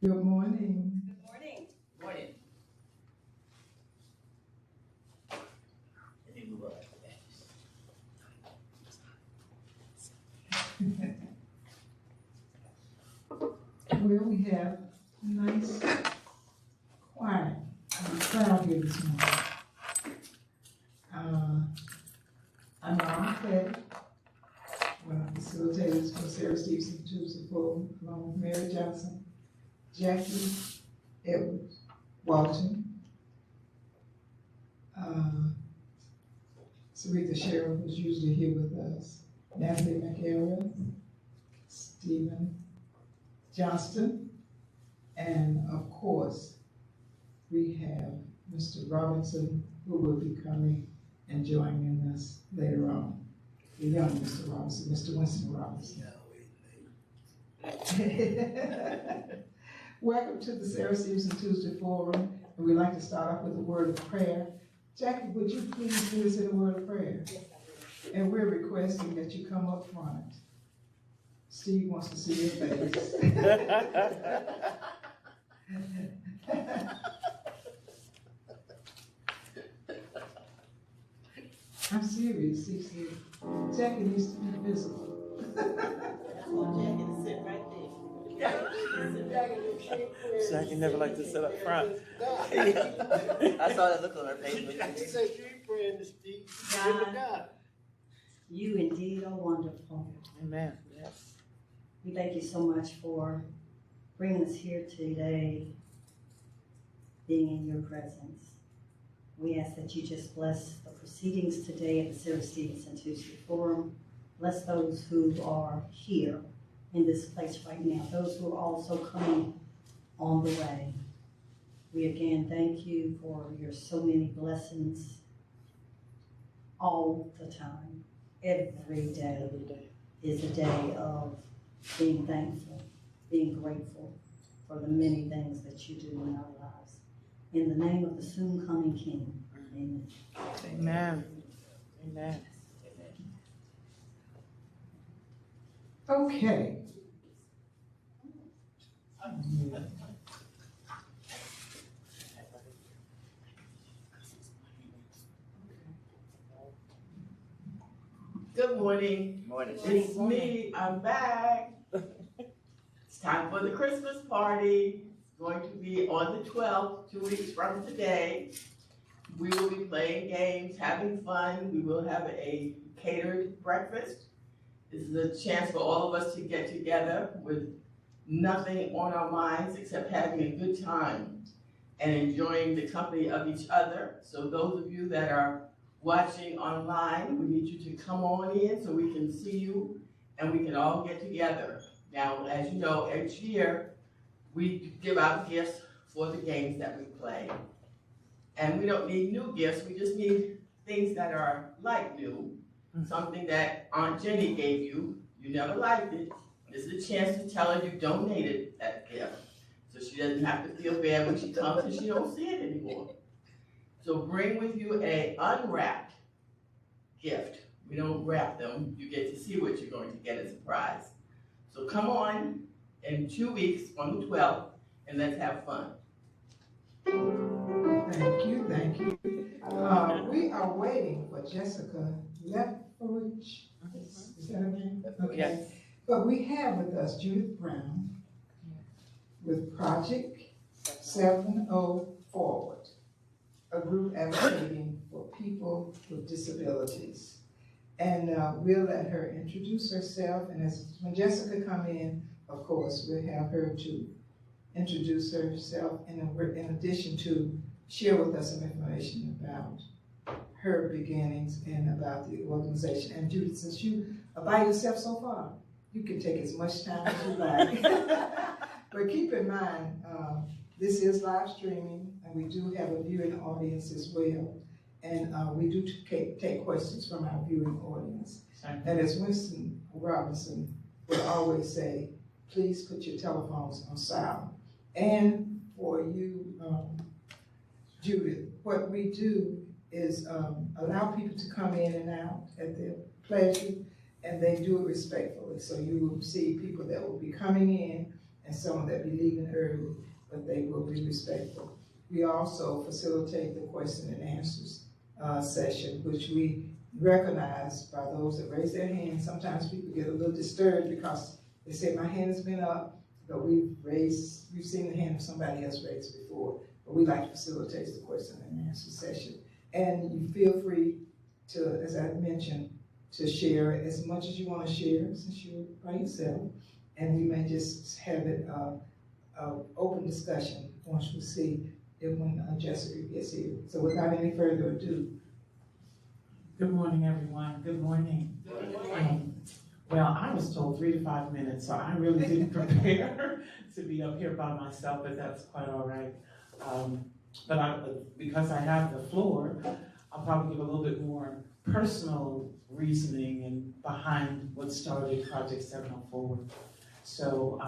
Good morning. Good morning. Morning. Let me move up. Well, we have a nice, quiet crowd here this morning. I'm on Petty, one of the facilitators for Sarah Stevenson Tuesday Forum, along with Mary Johnson, Jackie Edwards, Walton, Sarita Sherrill, who's usually here with us, Natalie McElroy, Stephen Johnston, and of course, we have Mr. Robinson, who will be coming and joining us later on. The young Mr. Robinson, Mr. Winston Robinson. Welcome to the Sarah Stevenson Tuesday Forum, and we'd like to start off with a word of prayer. Jackie, would you please lead us in a word of prayer? And we're requesting that you come up front. Steve wants to see your face. I'm serious, Steve said. Jackie needs to be visible. That's why Jackie to sit right there. Jackie never liked to sit up front. I saw that look on her face. She said she ain't praying to Steve. God, you indeed are wonderful. Amen. Yes. We thank you so much for bringing us here today, being in your presence. We ask that you just bless the proceedings today at the Sarah Stevenson Tuesday Forum. Bless those who are here in this place right now, those who are also coming on the way. We again thank you for your so many blessings all the time. Every day is a day of being thankful, being grateful for the many things that you do in our lives. In the name of the soon coming King, amen. Amen. Amen. Okay. Good morning. Morning. It's me. I'm back. It's time for the Christmas party. It's going to be on the 12th, 2 weeks from today. We will be playing games, having fun. We will have a catered breakfast. This is a chance for all of us to get together with nothing on our minds except having a good time and enjoying the company of each other. So those of you that are watching online, we need you to come on in so we can see you and we can all get together. Now, as you know, each year we give out gifts for the games that we play. And we don't need new gifts, we just need things that are like new. Something that Aunt Jenny gave you, you never liked it. This is a chance to tell her you donated that gift. So she doesn't have to feel bad when she comes and she don't see it anymore. So bring with you a unwrapped gift. We don't wrap them, you get to see what you're going to get as a prize. So come on in 2 weeks on the 12th and let's have fun. Thank you, thank you. We are waiting for Jessica Leflowitz. Is that her name? Okay. Yes. But we have with us Judith Brown with Project 70 Forward, a group advocating for people with disabilities. And we'll let her introduce herself. And when Jessica come in, of course, we'll have her to introduce herself in addition to share with us some information about her beginnings and about the organization. And Judith, since you are by yourself so far, you can take as much time as you like. But keep in mind, this is live streaming, and we do have a viewing audience as well. And we do take questions from our viewing audience. And as Winston Robinson would always say, please put your telephones on silent. And for you, Judith, what we do is allow people to come in and out at their pleasure, and they do it respectfully. So you will see people that will be coming in and some that be leaving early, but they will be respectful. We also facilitate the question and answers session, which we recognize by those that raise their hands. Sometimes people get a little disturbed because they say, my hand has been up, but we've seen the hand of somebody else raised before. But we like to facilitate the question and answer session. And you feel free to, as I mentioned, to share as much as you want to share, since you're by yourself. And we may just have it open discussion once we see it when Jessica gets here. So without any further ado. Good morning, everyone. Good morning. Well, I was told 3 to 5 minutes, so I really didn't prepare to be up here by myself, but that's quite all right. Because I have the floor, I'll probably give a little bit more personal reasoning and behind what started Project 704 Forward. So,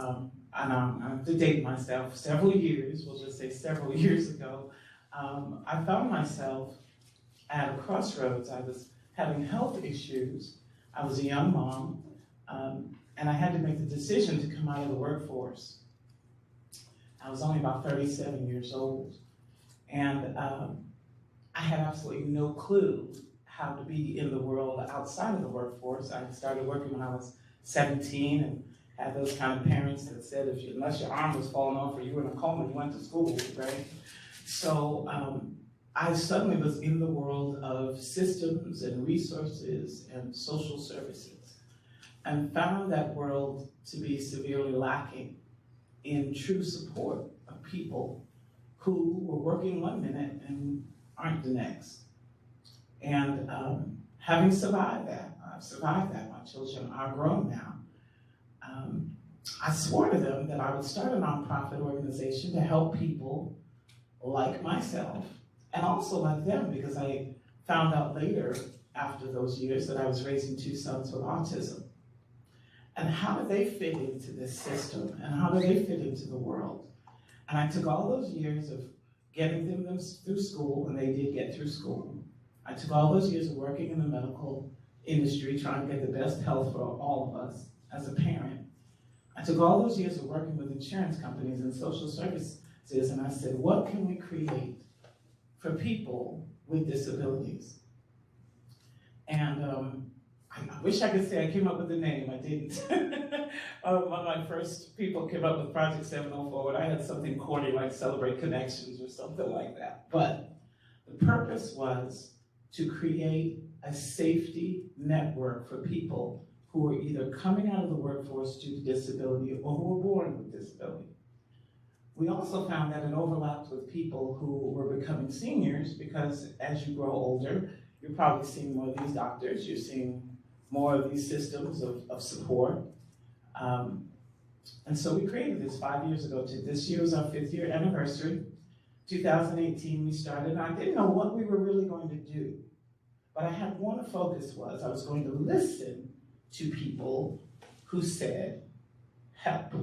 and I'm to date myself, several years, we'll just say several years ago, I found myself at a crossroads. I was having health issues. I was a young mom, and I had to make the decision to come out of the workforce. I was only about 37 years old, and I had absolutely no clue how to be in the world outside of the workforce. I started working when I was 17 and had those kind of parents that said, unless your arm was falling off or you were in a coma, you went to school, right? So I suddenly was in the world of systems and resources and social services, and found that world to be severely lacking in true support of people who were working one minute and aren't the next. And having survived that, I've survived that, my children are grown now. I swore to them that I would start a nonprofit organization to help people like myself, and also like them, because I found out later, after those years, that I was raising 2 sons with autism. And how do they fit into this system, and how do they fit into the world? And I took all those years of getting them through school, and they did get through school. I took all those years of working in the medical industry, trying to get the best health for all of us as a parent. I took all those years of working with insurance companies and social services, and I said, what can we create for people with disabilities? And I wish I could say I came up with the name, I didn't. One of my first people came up with Project 704 Forward. I had something corny like Celebrate Connections or something like that. But the purpose was to create a safety network for people who were either coming out of the workforce due to disability or who were born with disability. We also found that it overlapped with people who were becoming seniors, because as you grow older, you're probably seeing more of these doctors, you're seeing more of these systems of support. And so we created this 5 years ago. This year was our 5th year anniversary. 2018 we started, and I didn't know what we were really going to do. But I had one focus was I was going to listen to people who said, help.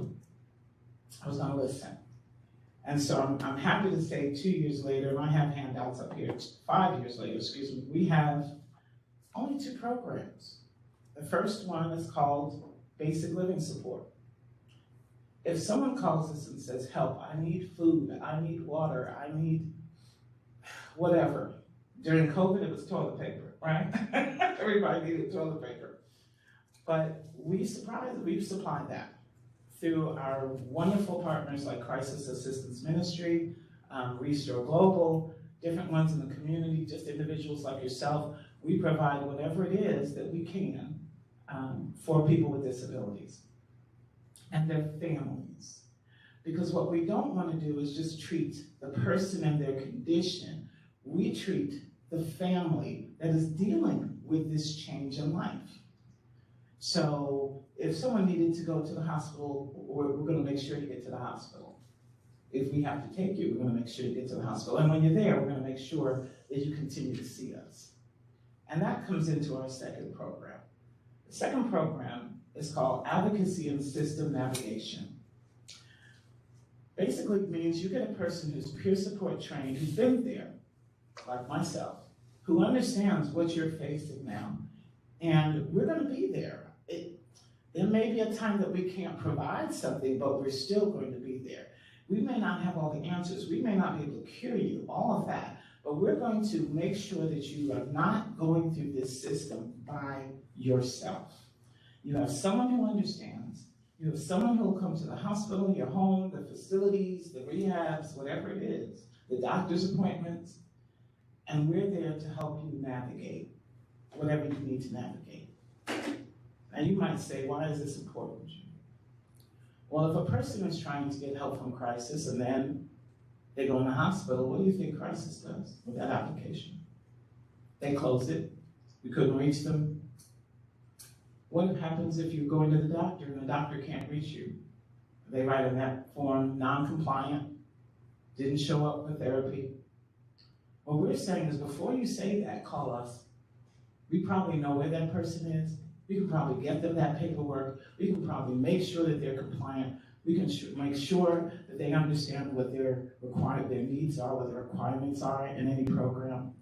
I was gonna listen. And so I'm happy to say 2 years later, and I have handouts up here, 5 years later, excuse me, we have only 2 programs. The first one is called Basic Living Support. If someone calls us and says, help, I need food, I need water, I need whatever. During COVID, it was toilet paper, right? Everybody needed toilet paper. But we've supplied that through our wonderful partners like Crisis Assistance Ministry, Restore Global, different ones in the community, just individuals like yourself. We provide whatever it is that we can for people with disabilities and their families. Because what we don't want to do is just treat the person and their condition. We treat the family that is dealing with this change in life. So if someone needed to go to the hospital, we're going to make sure you get to the hospital. If we have to take you, we're going to make sure you get to the hospital. And when you're there, we're going to make sure that you continue to see us. And that comes into our second program. The second program is called Advocacy and System Navigation. Basically, it means you get a person who's peer support trained, who's been there, like myself, who understands what you're facing now. And we're going to be there. There may be a time that we can't provide something, but we're still going to be there. We may not have all the answers. We may not be able to cure you, all of that. But we're going to make sure that you are not going through this system by yourself. You have someone who understands. You have someone who will come to the hospital, your home, the facilities, the rehabs, whatever it is, the doctor's appointments, and we're there to help you navigate whatever you need to navigate. Now you might say, why is this important? Well, if a person is trying to get help from crisis and then they go in the hospital, what do you think crisis does with that application? They close it. We couldn't reach them. What happens if you go into the doctor and the doctor can't reach you? They write in that form, non-compliant, didn't show up for therapy. What we're saying is before you say that, call us. We probably know where that person is. We can probably get them that paperwork. We can probably make sure that they're compliant. We can make sure that they understand what their needs are, what their requirements are in any program.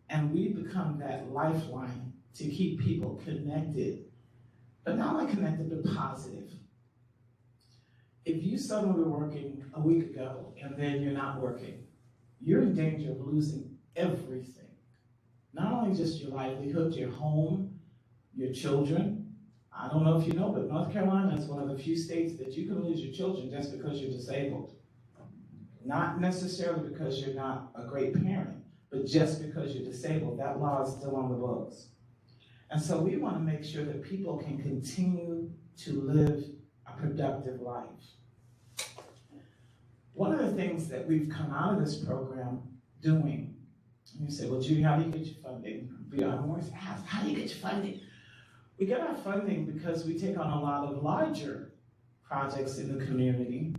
And we become that lifeline to keep people connected, but not only connected, but positive. If you suddenly were working a week ago and then you're not working, you're in danger of losing everything. Not only just your livelihood, your home, your children. I don't know if you know, but North Carolina is one of the few states that you can lose your children just because you're disabled. Not necessarily because you're not a great parent, but just because you're disabled. That law is still on the books. And so we want to make sure that people can continue to live a productive life. One of the things that we've come out of this program doing, and you say, well, Judy, how do you get your funding? I'm always asked, how do you get your funding? We get our funding because we take on a lot of larger projects in the community,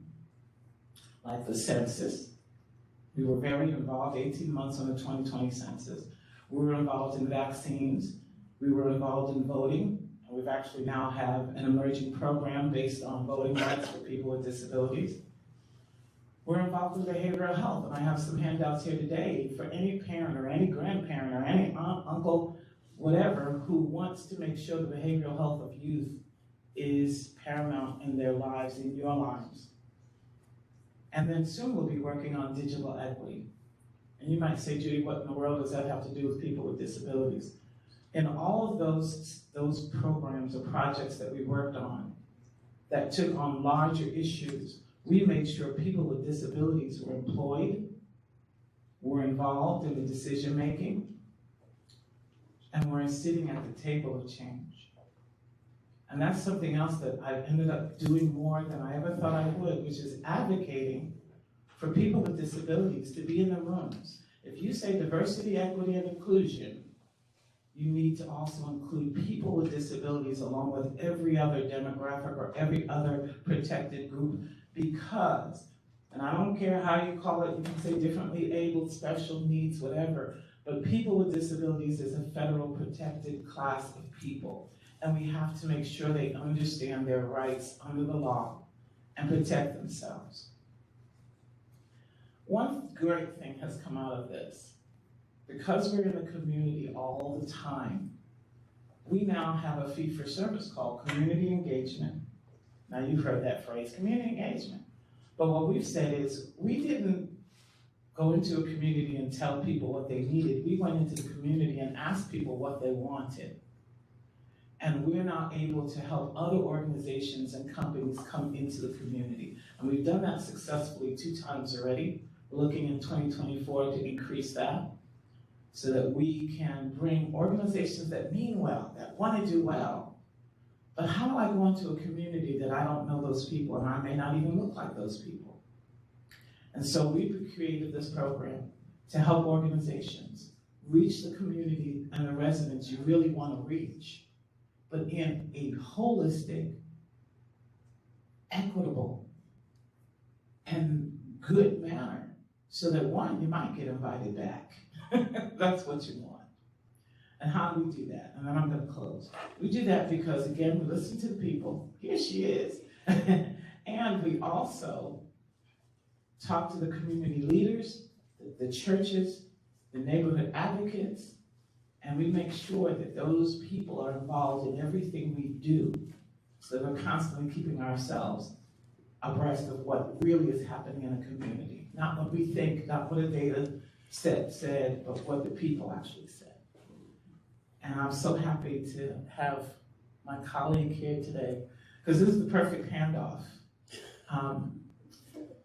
like the census. We were very involved, 18 months on the 2020 census. We were involved in vaccines. We were involved in voting. And we've actually now have an emerging program based on voting rights for people with disabilities. We're involved in behavioral health, and I have some handouts here today for any parent or any grandparent or any aunt, uncle, whatever, who wants to make sure the behavioral health of youth is paramount in their lives, in your lives. And then soon we'll be working on digital equity. And you might say, Judy, what in the world does that have to do with people with disabilities? In all of those programs or projects that we worked on that took on larger issues, we made sure people with disabilities were employed, were involved in the decision-making, and were sitting at the table of change. And that's something else that I've ended up doing more than I ever thought I would, which is advocating for people with disabilities to be in the rooms. If you say diversity, equity, and inclusion, you need to also include people with disabilities along with every other demographic or every other protected group, because, and I don't care how you call it, you can say differently abled, special needs, whatever, but people with disabilities is a federal protected class of people. And we have to make sure they understand their rights under the law and protect themselves. One great thing has come out of this. Because we're in the community all the time, we now have a fee-for-service called community engagement. Now you've heard that phrase, community engagement. But what we've said is, we didn't go into a community and tell people what they needed. We went into the community and asked people what they wanted. And we're now able to help other organizations and companies come into the community. And we've done that successfully 2 times already. We're looking in 2024 to increase that so that we can bring organizations that mean well, that want to do well. But how do I go into a community that I don't know those people and I may not even look like those people? And so we created this program to help organizations reach the community and the residents you really want to reach, but in a holistic, equitable, and good manner, so that one, you might get invited back. That's what you want. And how do we do that? And then I'm going to close. We do that because, again, we listen to the people. Here she is. And we also talk to the community leaders, the churches, the neighborhood advocates, and we make sure that those people are involved in everything we do So we're constantly keeping ourselves abreast of what really is happening in a community. Not what we think, not what the data said, but what the people actually said. And I'm so happy to have my colleague here today, because this is the perfect handoff. I'm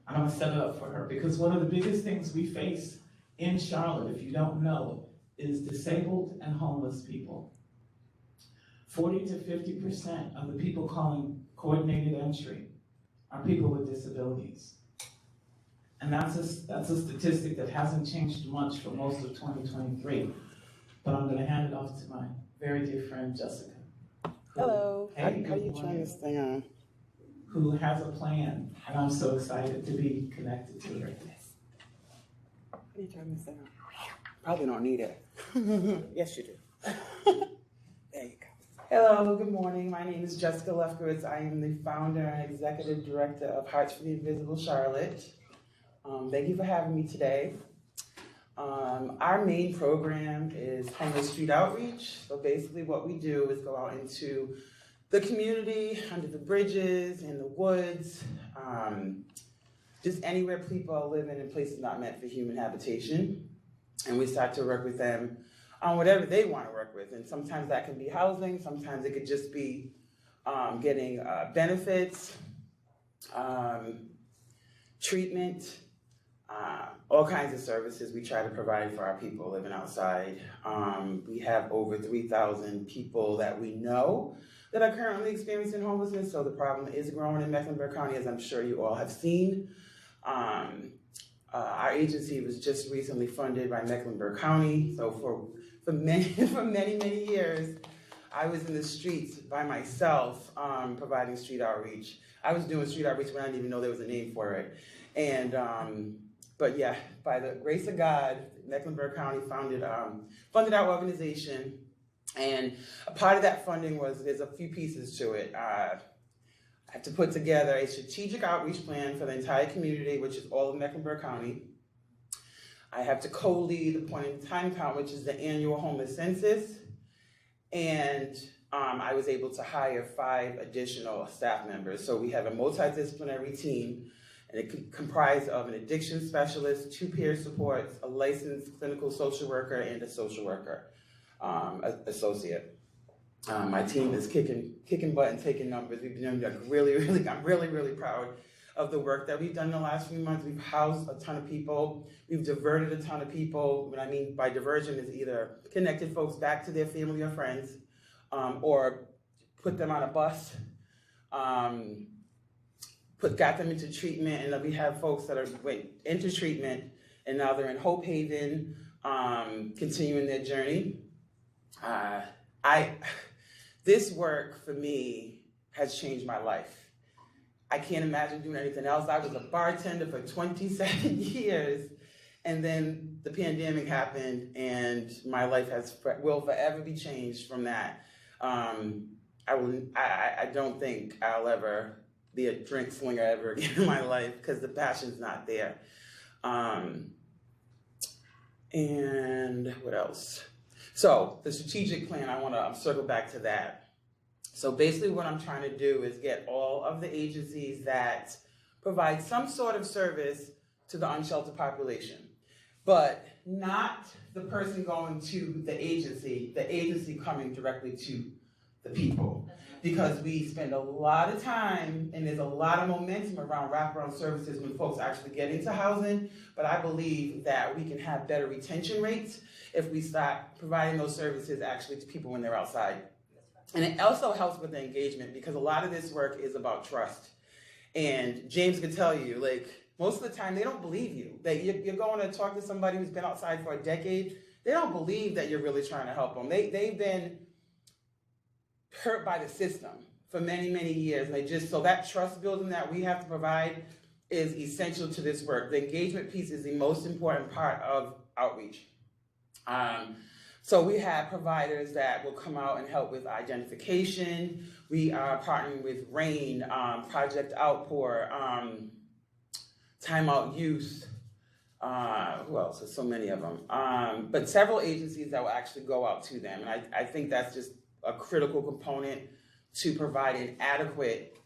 gonna set it up for her, because one of the biggest things we face in Charlotte, if you don't know, is disabled and homeless people. 40 to 50% of the people calling coordinated entry are people with disabilities. And that's a statistic that hasn't changed much for most of 2023. But I'm gonna hand it off to my very dear friend, Jessica. Hello. Hey, How good you trying morning. this thing on? Who has a plan, and I'm so excited to be connected to her. How do you turn this thing on? Probably don't need it. Yes, you do. There you go. Hello, good morning. My name is Jessica Leflowitz. I am the founder and executive director of Hearts for the Invisible Charlotte. Thank you for having me today. Our main program is homeless street outreach. So basically what we do is go out into the community, under the bridges, in the woods, just anywhere people are living in places not meant for human habitation. And we start to work with them on whatever they want to work with. And sometimes that can be housing, sometimes it could just be getting benefits, treatment, all kinds of services we try to provide for our people living outside. We have over 3,000 people that we know that are currently experiencing homelessness, so the problem is growing in Mecklenburg County, as I'm sure you all have seen. Our agency was just recently funded by Mecklenburg County, so for many years, I was in the streets by myself providing street outreach. I was doing street outreach when I didn't even know there was a name for it. And but yeah, by the grace of God, Mecklenburg County funded our organization. And a part of that funding was, there's a few pieces to it. I had to put together a strategic outreach plan for the entire community, which is all of Mecklenburg County. I have to co-lead the point in time count, which is the annual homeless census. And I was able to hire 5 additional staff members. So we have a multidisciplinary team, and it comprised of an addiction specialist, 2 peer supports, a licensed clinical social worker, and a social worker associate. My team is kicking butt and taking numbers. We've been doing I'm really proud of the work that we've done in the last few months. We've housed a ton of people. We've diverted a ton of people. What I mean by diversion is either connected folks back to their family or friends, or put them on a bus, got them into treatment, and then we have folks that went into treatment and now they're in Hope Haven, continuing their journey. This work for me has changed my life. I can't imagine doing anything else. I was a bartender for 27 years, and then the pandemic happened, and my life will forever be changed from that. I don't think I'll ever be a drink slinger ever again in my life, because the passion's not there. And what else? So the strategic plan, I want to circle back to that. So basically what I'm trying to do is get all of the agencies that provide some sort of service to the unsheltered population, but not the person going to the agency coming directly to the people. Because we spend a lot of time, and there's a lot of momentum around wraparound services when folks actually get into housing, but I believe that we can have better retention rates if we start providing those services actually to people when they're outside. And it also helps with the engagement, because a lot of this work is about trust. And James could tell you, like, most of the time they don't believe you. That you're going to talk to somebody who's been outside for a decade, they don't believe that you're really trying to help them. They've been hurt by the system for many years. And so that trust building that we have to provide is essential to this work. The engagement piece is the most important part of outreach. So we have providers that will come out and help with identification. We are partnering with RAIN, Project Outpour, Time Out Youth, who else? There's so many of them. But several agencies that will actually go out to them. And I think that's just a critical component to provide adequate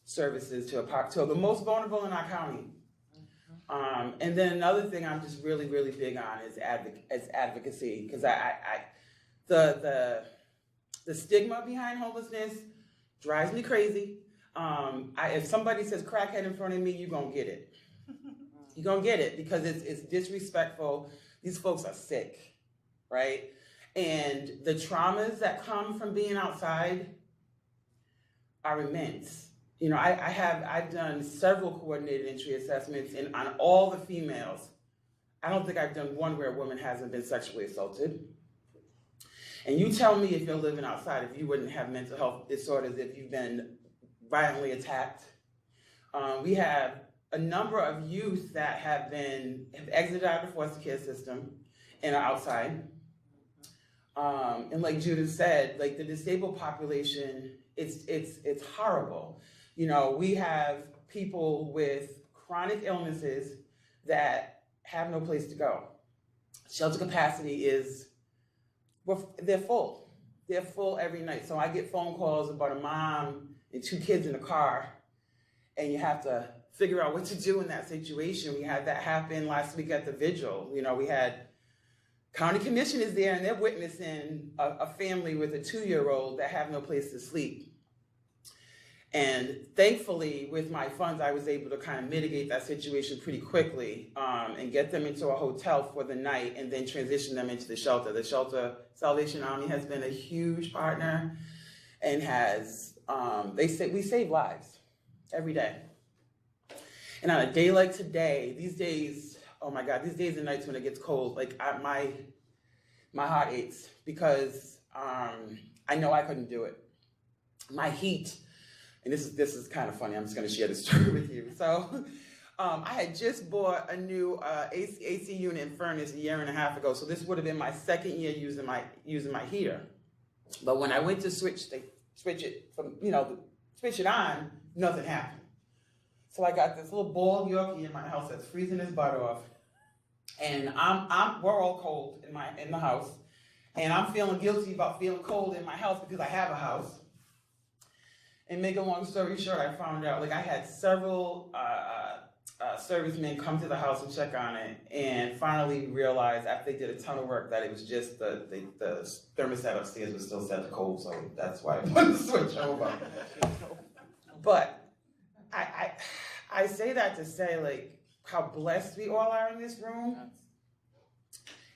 services to the most vulnerable in our county. And then another thing I'm just really, really big on is advocacy, because the stigma behind homelessness drives me crazy. If somebody says crackhead in front of me, you're gonna get it. You're gonna get it because it's disrespectful. These folks are sick, right? And the traumas that come from being outside are immense. You know, I've done several coordinated entry assessments on all the females. I don't think I've done one where a woman hasn't been sexually assaulted. And you tell me if you're living outside, if you wouldn't have mental health disorders, if you've been violently attacked. We have a number of youth that have exited out of the foster care system and are outside. And like Judith said, like the disabled population, it's horrible. You know, we have people with chronic illnesses that have no place to go. Shelter capacity they're full. They're full every night. So I get phone calls about a mom and 2 kids in the car, and you have to figure out what to do in that situation. We had that happen last week at the vigil. You know, we had county commissioners there, and they're witnessing a family with a 2-year-old that have no place to sleep. And thankfully, with my funds, I was able to kind of mitigate that situation pretty quickly and get them into a hotel for the night and then transition them into the shelter. The shelter, Salvation Army, has been a huge partner and we save lives every day. And on a day like today, these days, oh my God, these days and nights when it gets cold, like my heart aches because I know I couldn't do it. My heat. And this is kind of funny. I'm just going to share this story with you. So I had just bought a new AC unit and furnace a year and a half ago. So this would have been my 2nd year using my heater. But when I went to switch it on, nothing happened. So I got this little bald Yorkie in my house that's freezing his butt off, and we're all cold in the house, and I'm feeling guilty about feeling cold in my house because I have a house. And make a long story short, I found out, like I had several servicemen come to the house and check on it, and finally realized after they did a ton of work that it was just the thermostat upstairs was still set to cold, so that's why I put the switch over. But I say that to say like how blessed we all are in this room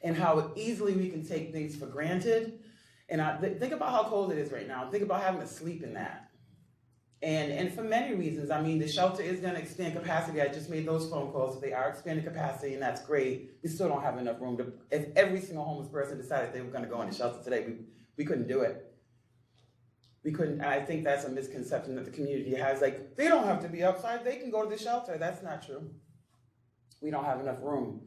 and how easily we can take things for granted. And think about how cold it is right now. Think about having to sleep in that. And for many reasons, I mean, the shelter is going to expand capacity. I just made those phone calls. So they are expanding capacity, and that's great. We still don't have enough room to, if every single homeless person decided they were going to go in the shelter today, we couldn't do it. We couldn't, and I think that's a misconception that the community has. Like, they don't have to be outside. They can go to the shelter. That's not true. We don't have enough room.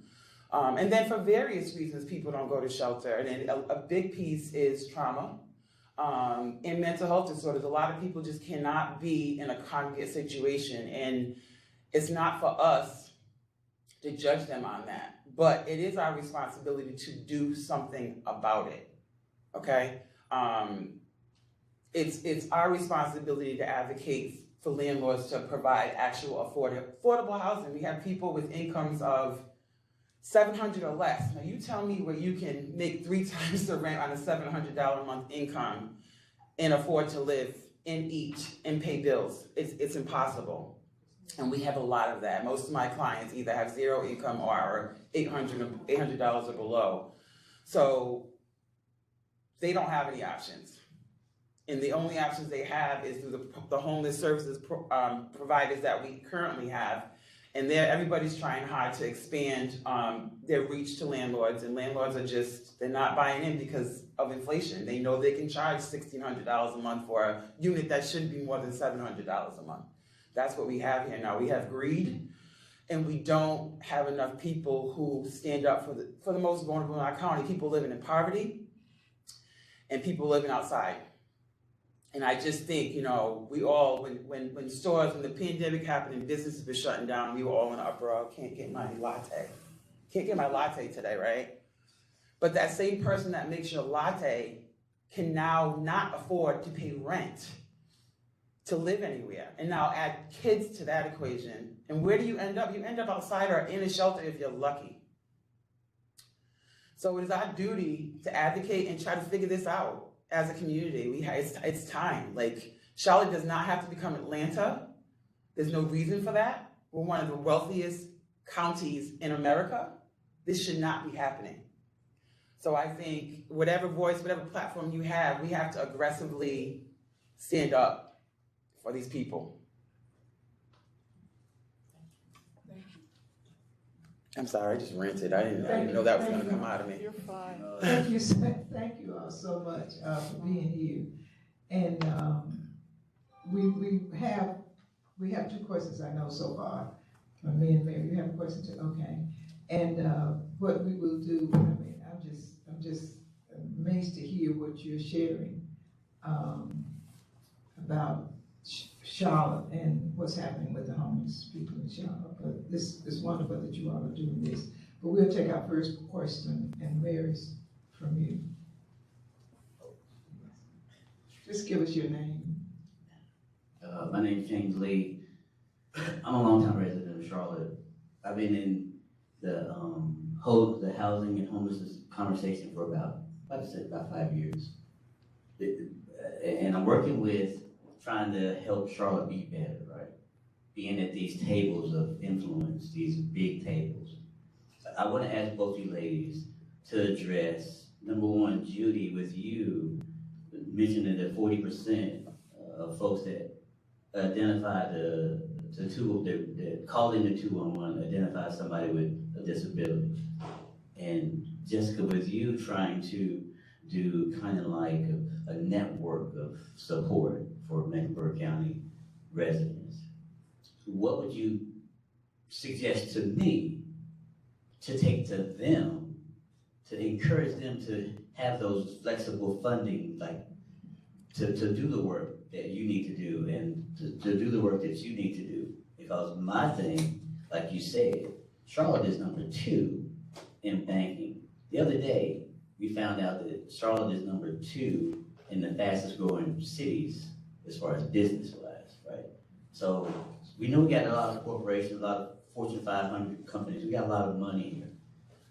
And then for various reasons, people don't go to shelter. And then a big piece is trauma. In mental health disorders, a lot of people just cannot be in a congregate situation, and it's not for us to judge them on that, but it is our responsibility to do something about it, okay? It's our responsibility to advocate for landlords to provide actual affordable housing. We have people with incomes of $700 or less. Now you tell me where you can make 3 times the rent on a $700 a month income and afford to live and eat and pay bills. It's impossible. And we have a lot of that. Most of my clients either have 0 income or are $800 or below. So they don't have any options. And the only options they have is through the homeless services providers that we currently have. And everybody's trying hard to expand their reach to landlords, and landlords are they're not buying in because of inflation. They know they can charge $1,600 a month for a unit that shouldn't be more than $700 a month. That's what we have here now. We have greed, and we don't have enough people who stand up for the most vulnerable in our county, people living in poverty and people living outside. And I just think, you know, we all, when the pandemic happened and businesses were shutting down, we were all in an uproar. Can't get my latte. Can't get my latte today, right? But that same person that makes your latte can now not afford to pay rent to live anywhere. And now add kids to that equation. And where do you end up? You end up outside or in a shelter if you're lucky. So it is our duty to advocate and try to figure this out as a community. It's time. Like, Charlotte does not have to become Atlanta. There's no reason for that. We're one of the wealthiest counties in America. This should not be happening. So I think whatever voice, whatever platform you have, we have to aggressively stand up for these people. I'm sorry, I just ranted. I didn't know that was going to come out of me. You're fine. Thank you all so much for being here. And we have two questions I know so far. Me and Mary, you have a question too? Okay. And what we will do, I mean, I'm just amazed to hear what you're sharing about Charlotte and what's happening with the homeless people in Charlotte. But this is wonderful that you all are doing this. But we'll take our first question, and Mary's from you. Just give us your name. My name is James Lee. I'm a longtime resident of Charlotte. I've been in the housing and homelessness conversation for about 5 years. And I'm working with trying to help Charlotte be better, right? Being at these tables of influence, these big tables. I want to ask both you ladies to address, number one, Judy, with you mentioning that 40% of folks that identify that called in the 211 identify somebody with a disability. And Jessica, with you trying to do kind of like a network of support for Mecklenburg County residents, what would you suggest to me to take to them to encourage them to have those flexible funding, like to do the work that you need to do and to do the work that you need to do? Because my thing, like you said, Charlotte is number 2 in banking. The other day, we found out that Charlotte is number 2 in the fastest growing cities as far as business-wise, right? So we know we got a lot of corporations, a lot of Fortune 500 companies. We got a lot of money here.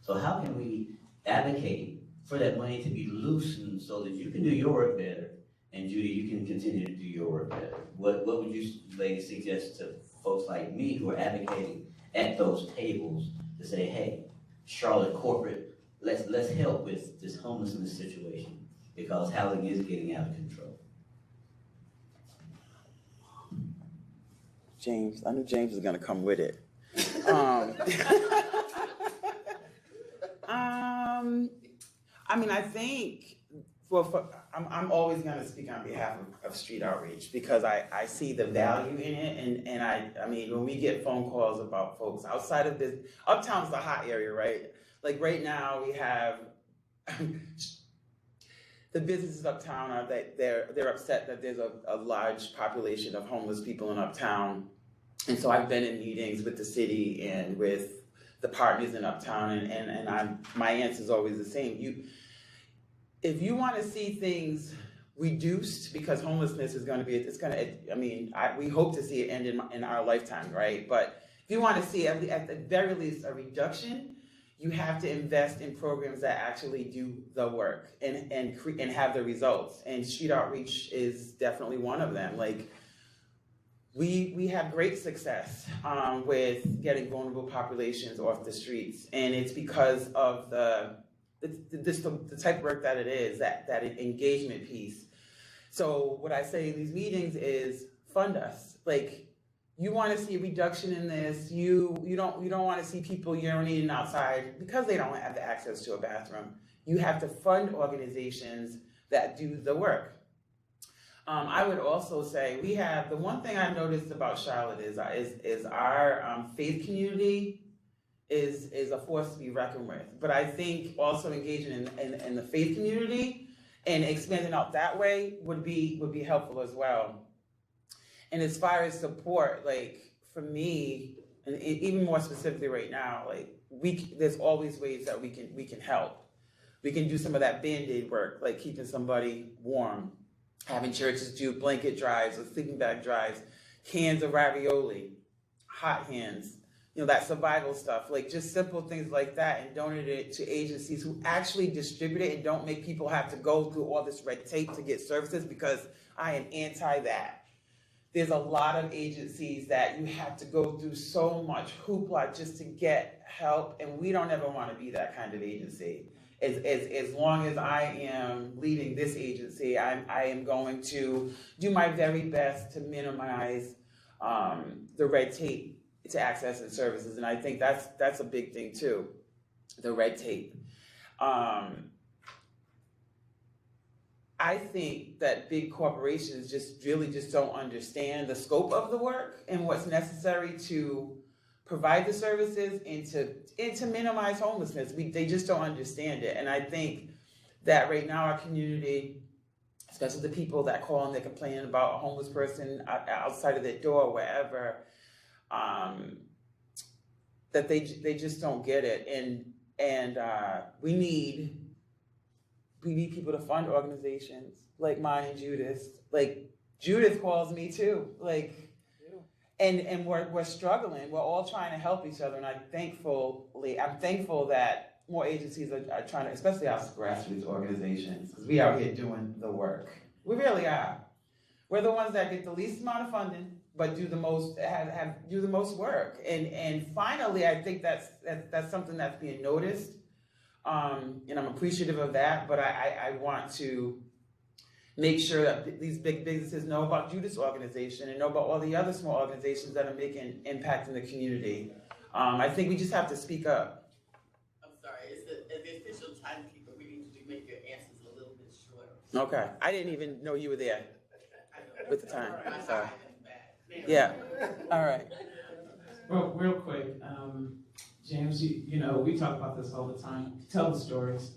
So how can we advocate for that money to be loosened so that you can do your work better, and Judy, you can continue to do your work better? What would you ladies suggest to folks like me who are advocating at those tables to say, hey, Charlotte corporate, let's help with this homelessness situation because housing is getting out of control? James, I knew James was going to come with it. I mean, I think, I'm always going to speak on behalf of street outreach because I see the value in it. And I mean, when we get phone calls about folks outside of this, Uptown's the hot area, right? Like right now we have, the businesses uptown are that they're upset that there's a large population of homeless people in Uptown. And so I've been in meetings with the city and with the partners in Uptown, and my answer is always the same. If you want to see things reduced, because homelessness is going to be, we hope to see it end in our lifetime, right? But if you want to see at the very least a reduction, you have to invest in programs that actually do the work and have the results. And street outreach is definitely one of them. Like, we have great success with getting vulnerable populations off the streets, and it's because of the type of work that it is, that engagement piece. So what I say in these meetings is fund us. Like, you want to see a reduction in this. You don't want to see people urinating outside because they don't have the access to a bathroom. You have to fund organizations that do the work. I would also say the one thing I've noticed about Charlotte is our faith community is a force to be reckoned with. But I think also engaging in the faith community and expanding out that way would be helpful as well. And as far as support, like for me, and even more specifically right now, like there's always ways that we can help. We can do some of that Band-Aid work, like keeping somebody warm, having churches do blanket drives or sleeping bag drives, cans of ravioli, hot hands, that survival stuff, like just simple things like that, and donate it to agencies who actually distribute it and don't make people have to go through all this red tape to get services, because I am anti that. There's a lot of agencies that you have to go through so much hoopla just to get help, and we don't ever want to be that kind of agency. As long as I am leading this agency, I am going to do my very best to minimize the red tape to access and services, and I think that's a big thing too, the red tape. I think that big corporations just don't understand the scope of the work and what's necessary to provide the services and to minimize homelessness. They just don't understand it, and I think that right now our community, especially the people that call and they're complaining about a homeless person outside of their door or wherever, that they just don't get it, and we need people to fund organizations like mine and Judith. Like Judith calls me too, and we're struggling. We're all trying to help each other, and I'm thankful that more agencies are trying to, especially our grassroots organizations, because we out here doing the work. We really are. We're the ones that get the least amount of funding, but do the most do the most work. And finally, I think that's something that's being noticed, and I'm appreciative of that. But I want to make sure that these big businesses know about Judith's organization and know about all the other small organizations that are making impact in the community. I think we just have to speak up. I'm sorry, as the official timekeeper, we need to make your answers a little bit shorter. Okay, I didn't even know you were there with the time. Right. Sorry. Yeah. All right. Well, real quick, James, we talk about this all the time. Tell the stories.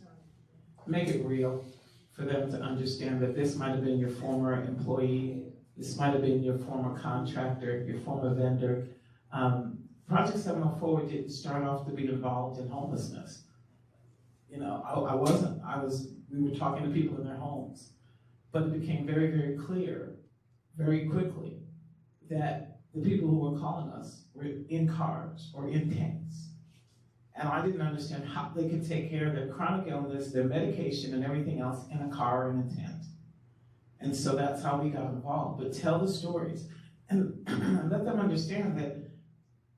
Make it real for them to understand that this might have been your former employee, this might have been your former contractor, your former vendor. Project 704 didn't start off to be involved in homelessness. We were talking to people in their homes, but it became very, very clear very quickly that the people who were calling us were in cars or in tents. And I didn't understand how they could take care of their chronic illness, their medication, and everything else in a car or in a tent. And so that's how we got involved. But tell the stories and let them understand that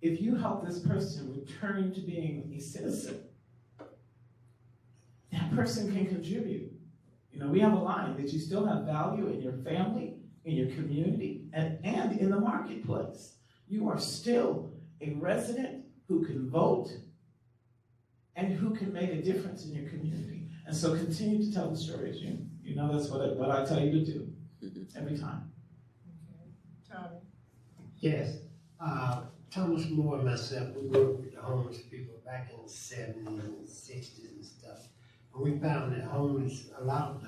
if you help this person return to being a citizen, that person can contribute. We have a line that you still have value in your family, in your community, and in the marketplace. You are still a resident who can vote and who can make a difference in your community. And so continue to tell the stories. That's what I tell you to do every time. Tommy? Yes. Thomas Moore and myself, we worked with the homeless people back in the 70s and 60s and stuff. And we found that I found that a lot of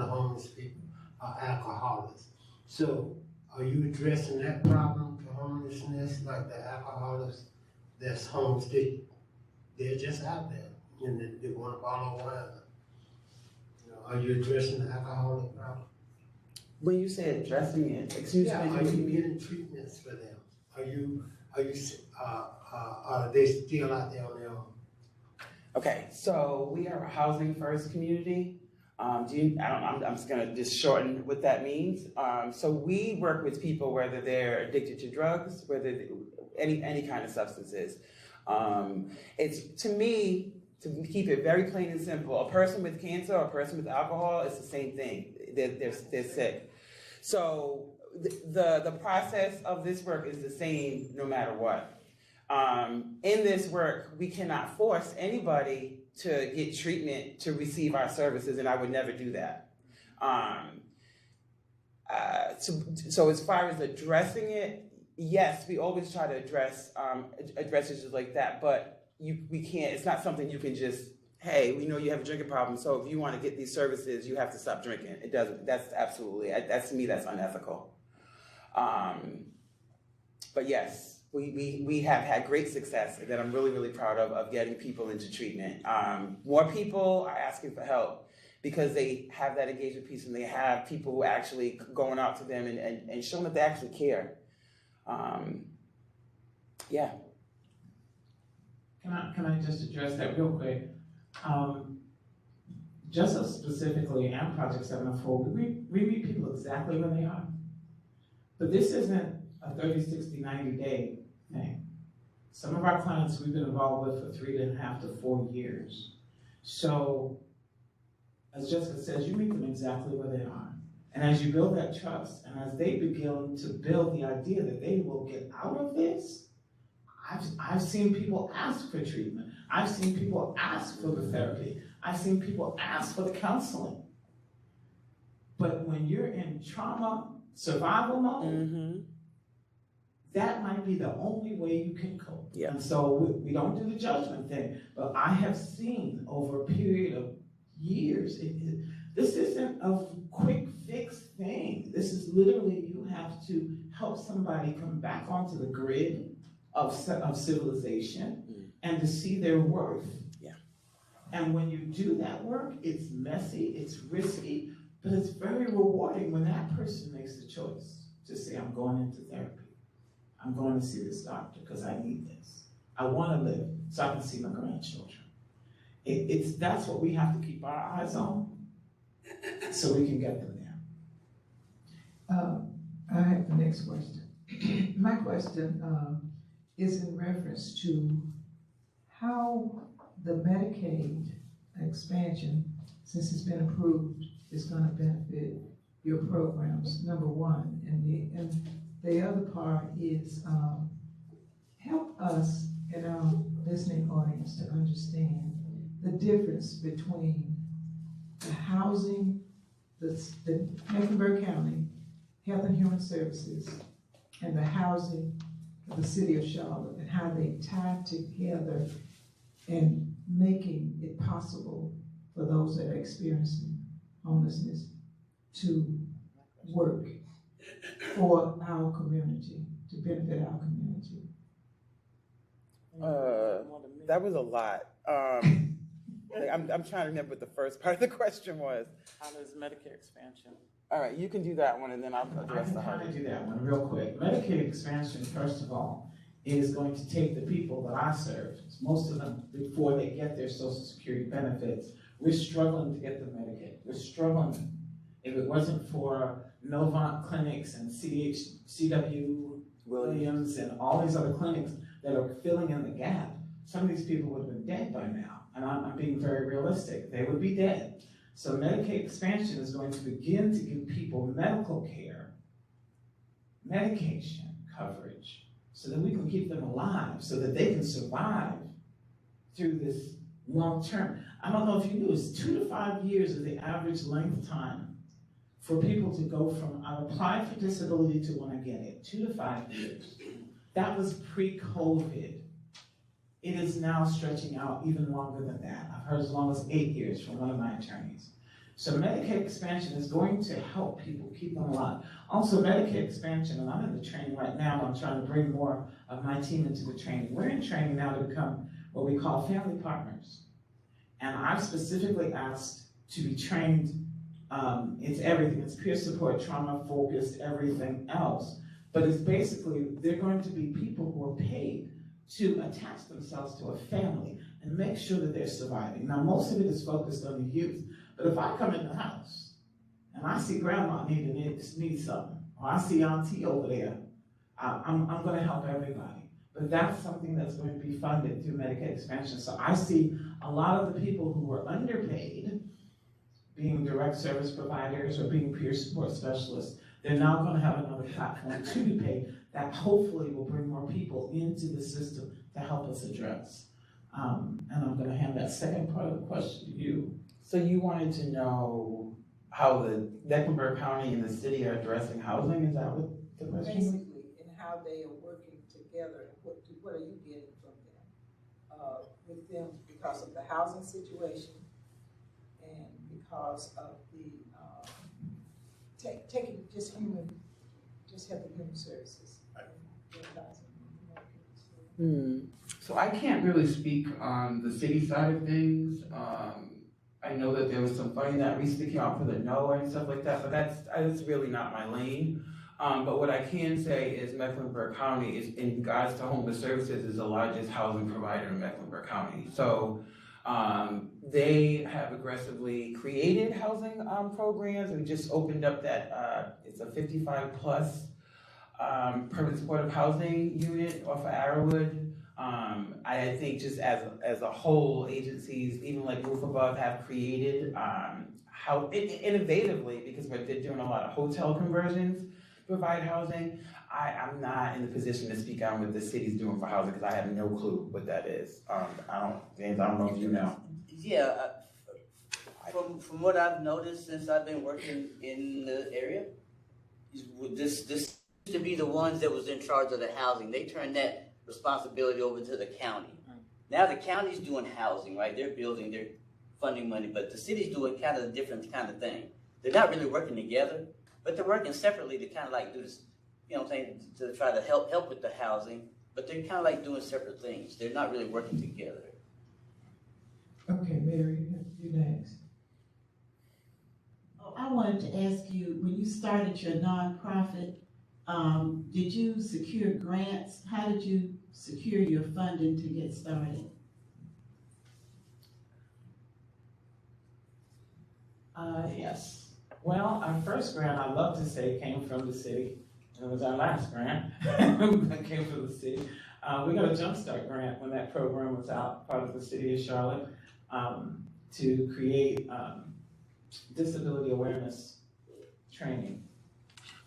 the homeless people are alcoholics. So are you addressing that problem for homelessness, like the alcoholics that's homeless? They're just out there and they want to bottle of wine. Are you addressing the alcoholic problem? When you say addressing it, excuse me. Are you getting treatments for them? Are they still out there on their own? Okay, so we are a housing first community. I'm just gonna shorten what that means. So we work with people whether they're addicted to drugs, whether any kind of substances. It's, to me, to keep it very plain and simple, a person with cancer or a person with alcohol, it's the same thing. They're sick. So the process of this work is the same no matter what. In this work, we cannot force anybody to get treatment to receive our services, and I would never do that. So as far as addressing it, yes, we always try to address issues like that, but we can't, it's not something you can just, hey, we know you have a drinking problem, so if you want to get these services, you have to stop drinking. It doesn't, that's absolutely, to me, that's unethical. But yes, we have had great success that I'm really, really proud of getting people into treatment. More people are asking for help because they have that engagement piece and they have people who are actually going out to them and showing that they actually care. Yeah. Can I just address that real quick? Just as specifically and Project 704, we meet people exactly where they are. But this isn't a 30, 60, 90 day thing. Some of our clients we've been involved with for 3.5 to 4 years. So, as Jessica says, you meet them exactly where they are. And as you build that trust, and as they begin to build the idea that they will get out of this, I've seen people ask for treatment. I've seen people ask for the therapy. I've seen people ask for the counseling. But when you're in trauma survival mode, that might be the only way you can cope. Yeah. And so we don't do the judgment thing, but I have seen over a period of years, this isn't a quick fix thing. This is literally, you have to help somebody come back onto the grid of civilization and to see their worth. Yeah. And when you do that work, it's messy, it's risky, but it's very rewarding when that person makes the choice to say, I'm going into therapy. I'm going to see this doctor because I need this. I want to live so I can see my grandchildren. That's what we have to keep our eyes on so we can get them there. I have the next question. My question is in reference to how the Medicaid expansion, since it's been approved, is going to benefit your programs, number one. And the other part is help us and our listening audience to understand the difference between the housing, the Mecklenburg County Health and Human Services, and the housing of the city of Charlotte, and how they tie together and making it possible for those that are experiencing homelessness to work for our community, to benefit our community. That was a lot. I'm trying to remember what the first part of the question was. How does Medicare expansion? All right, you can do that one, and then I'll address the I hard can one. do that one real quick. Medicaid expansion, first of all, is going to take the people that I serve, most of them before they get their Social Security benefits. We're struggling to get them Medicaid. We're struggling. If it wasn't for Novant clinics and CW Williams and all these other clinics that are filling in the gap, some of these people would have been dead by now. And I'm being very realistic. They would be dead. So Medicaid expansion is going to begin to give people medical care, medication coverage, so that we can keep them alive, so that they can survive through this long term. I don't know if you knew, it's 2 to 5 years is the average length time for people to go from I applied for disability to when I get it, 2 to 5 years. That was pre-COVID. It is now stretching out even longer than that. I've heard as long as 8 years from one of my attorneys. So Medicaid expansion is going to help people keep them alive. Also Medicaid expansion, and I'm in the training right now, I'm trying to bring more of my team into the training. We're in training now to become what we call family partners. And I've specifically asked to be trained, it's everything, it's peer support, trauma focused, everything else. But it's basically, they're going to be people who are paid to attach themselves to a family and make sure that they're surviving. Now, most of it is focused on the youth, but if I come in the house and I see grandma needs something, or I see auntie over there, I'm going to help everybody. But that's something that's going to be funded through Medicaid expansion. So I see a lot of the people who were underpaid, being direct service providers or being peer support specialists, they're now going to have another platform to be paid that hopefully will bring more people into the system to help us address. And I'm going to hand that second part of the question to you. So you wanted to know how the Mecklenburg County and the city are addressing housing? Is that what the question was? Basically, and how they are working together, what are you getting from them? With them because of the housing situation and because of the taking just helping human services. So I can't really speak on the city side of things. I know that there was some funding that recently came out for the NOAA and stuff like that, but that's really not my lane. But what I can say is Mecklenburg County is, in regards to homeless services, is the largest housing provider in Mecklenburg County. So they have aggressively created housing programs. We just opened up that, it's a 55 plus permanent supportive housing unit off of Arrowwood. I think just as a whole, agencies, even like Roof Above, have created how innovatively, because they're doing a lot of hotel conversions to provide housing. I'm not in the position to speak on what the city's doing for housing because I have no clue what that is. James, I don't know if you know. Yeah, from what I've noticed since I've been working in the area, this used to be the ones that was in charge of the housing. They turned that responsibility over to the county. Now the county's doing housing, right? They're building, they're funding money, but the city's doing kind of a different kind of thing. They're not really working together, but they're working separately to kind of like do this, you know what I'm saying, to try to help with the housing, but they're kind of like doing separate things. They're not really working together. Okay, Mary, you next. Oh, I wanted to ask you, when you started your nonprofit, did you secure grants? How did you secure your funding to get started? Yes. Well, our first grant, I love to say, came from the city. It was our last grant that came from the city. We got a Jumpstart grant when that program was out, part of the city of Charlotte, to create disability awareness training.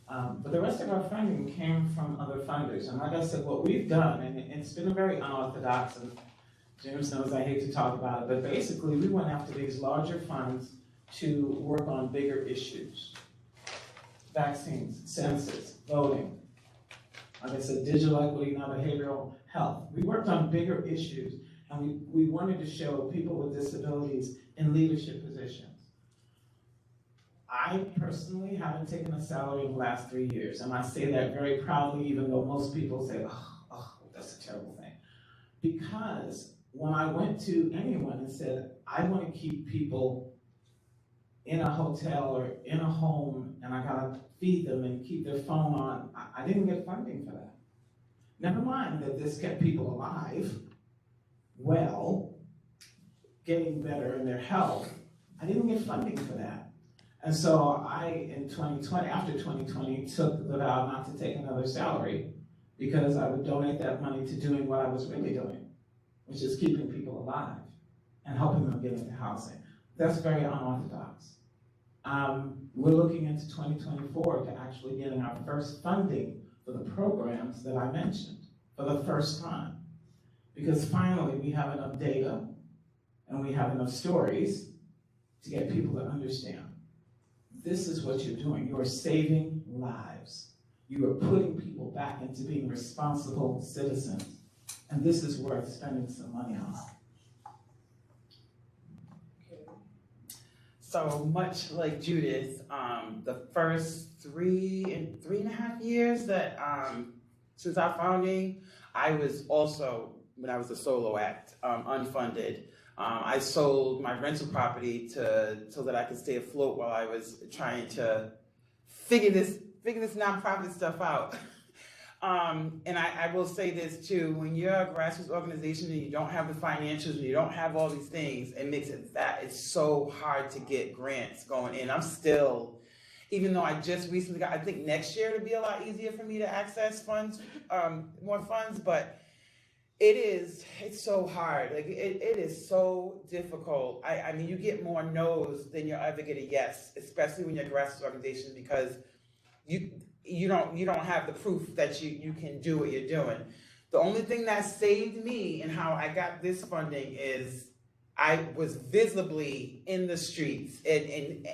But the rest of our funding came from other funders. And like I said, what we've done, and it's been very unorthodox, and James knows I hate to talk about it, but basically we went after these larger funds to work on bigger issues. Vaccines, census, voting, like I said, digital equity, now behavioral health. We worked on bigger issues, and we wanted to show people with disabilities in leadership positions. I personally haven't taken a salary in the last 3 years, and I say that very proudly, even though most people say, oh, that's a terrible thing. Because when I went to anyone and said, I want to keep people in a hotel or in a home, and I gotta feed them and keep their phone on, I didn't get funding for that. Never mind that this kept people alive, well, getting better in their health. I didn't get funding for that. And so I, in 2020, after 2020, took the vow not to take another salary because I would donate that money to doing what I was really doing, which is keeping people alive and helping them get into housing. That's very unorthodox. We're looking into 2024 to actually getting our first funding for the programs that I mentioned for the first time. Because finally we have enough data and we have enough stories to get people to understand. This is what you're doing. You are saving lives. You are putting people back into being responsible citizens. And this is worth spending some money on. So much like Judith, the first three and a half years that since our founding, I was also, when I was a solo act, unfunded. I sold my rental property so that I could stay afloat while I was trying to figure this nonprofit stuff out. And I will say this too, when you're a grassroots organization and you don't have the financials and you don't have all these things, it makes it that it's so hard to get grants going in. I'm still, even though I just recently got, I think next year it'll be a lot easier for me to access funds, more funds, but it's so hard. Like it is so difficult. I mean, you get more no's than you'll ever get a yes, especially when you're a grassroots organization, because you don't have the proof that you can do what you're doing. The only thing that saved me and how I got this funding is I was visibly in the streets, and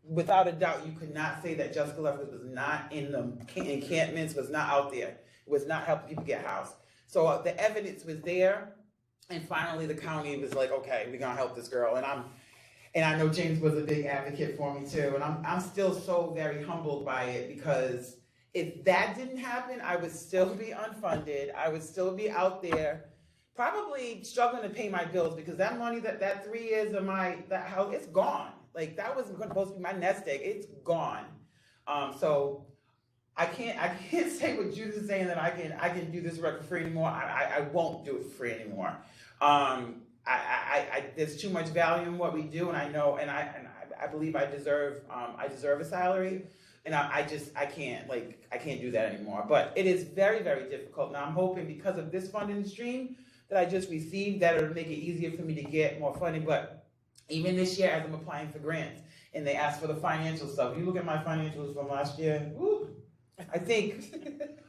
without a doubt, you could not say that Jessica Leflowitz was not in the encampments, was not out there, was not helping people get housed. So the evidence was there, and finally the county was like, okay, we're gonna help this girl. And I know James was a big advocate for me too, and I'm still so very humbled by it, because If that didn't happen, I would still be unfunded. I would still be out there, probably struggling to pay my bills because that money, that 3 years of that house, it's gone. Like that was supposed to be my nest egg. It's gone. So I can't say what Judith is saying that I can do this work for free anymore. I won't do it for free anymore. There's too much value in what we do, and I know, and I believe I deserve a salary, and I can't do that anymore. But it is very, very difficult. Now I'm hoping because of this funding stream that I just received that it'll make it easier for me to get more funding. But even this year, as I'm applying for grants, and they ask for the financial stuff, you look at my financials from last year. Woo, I think,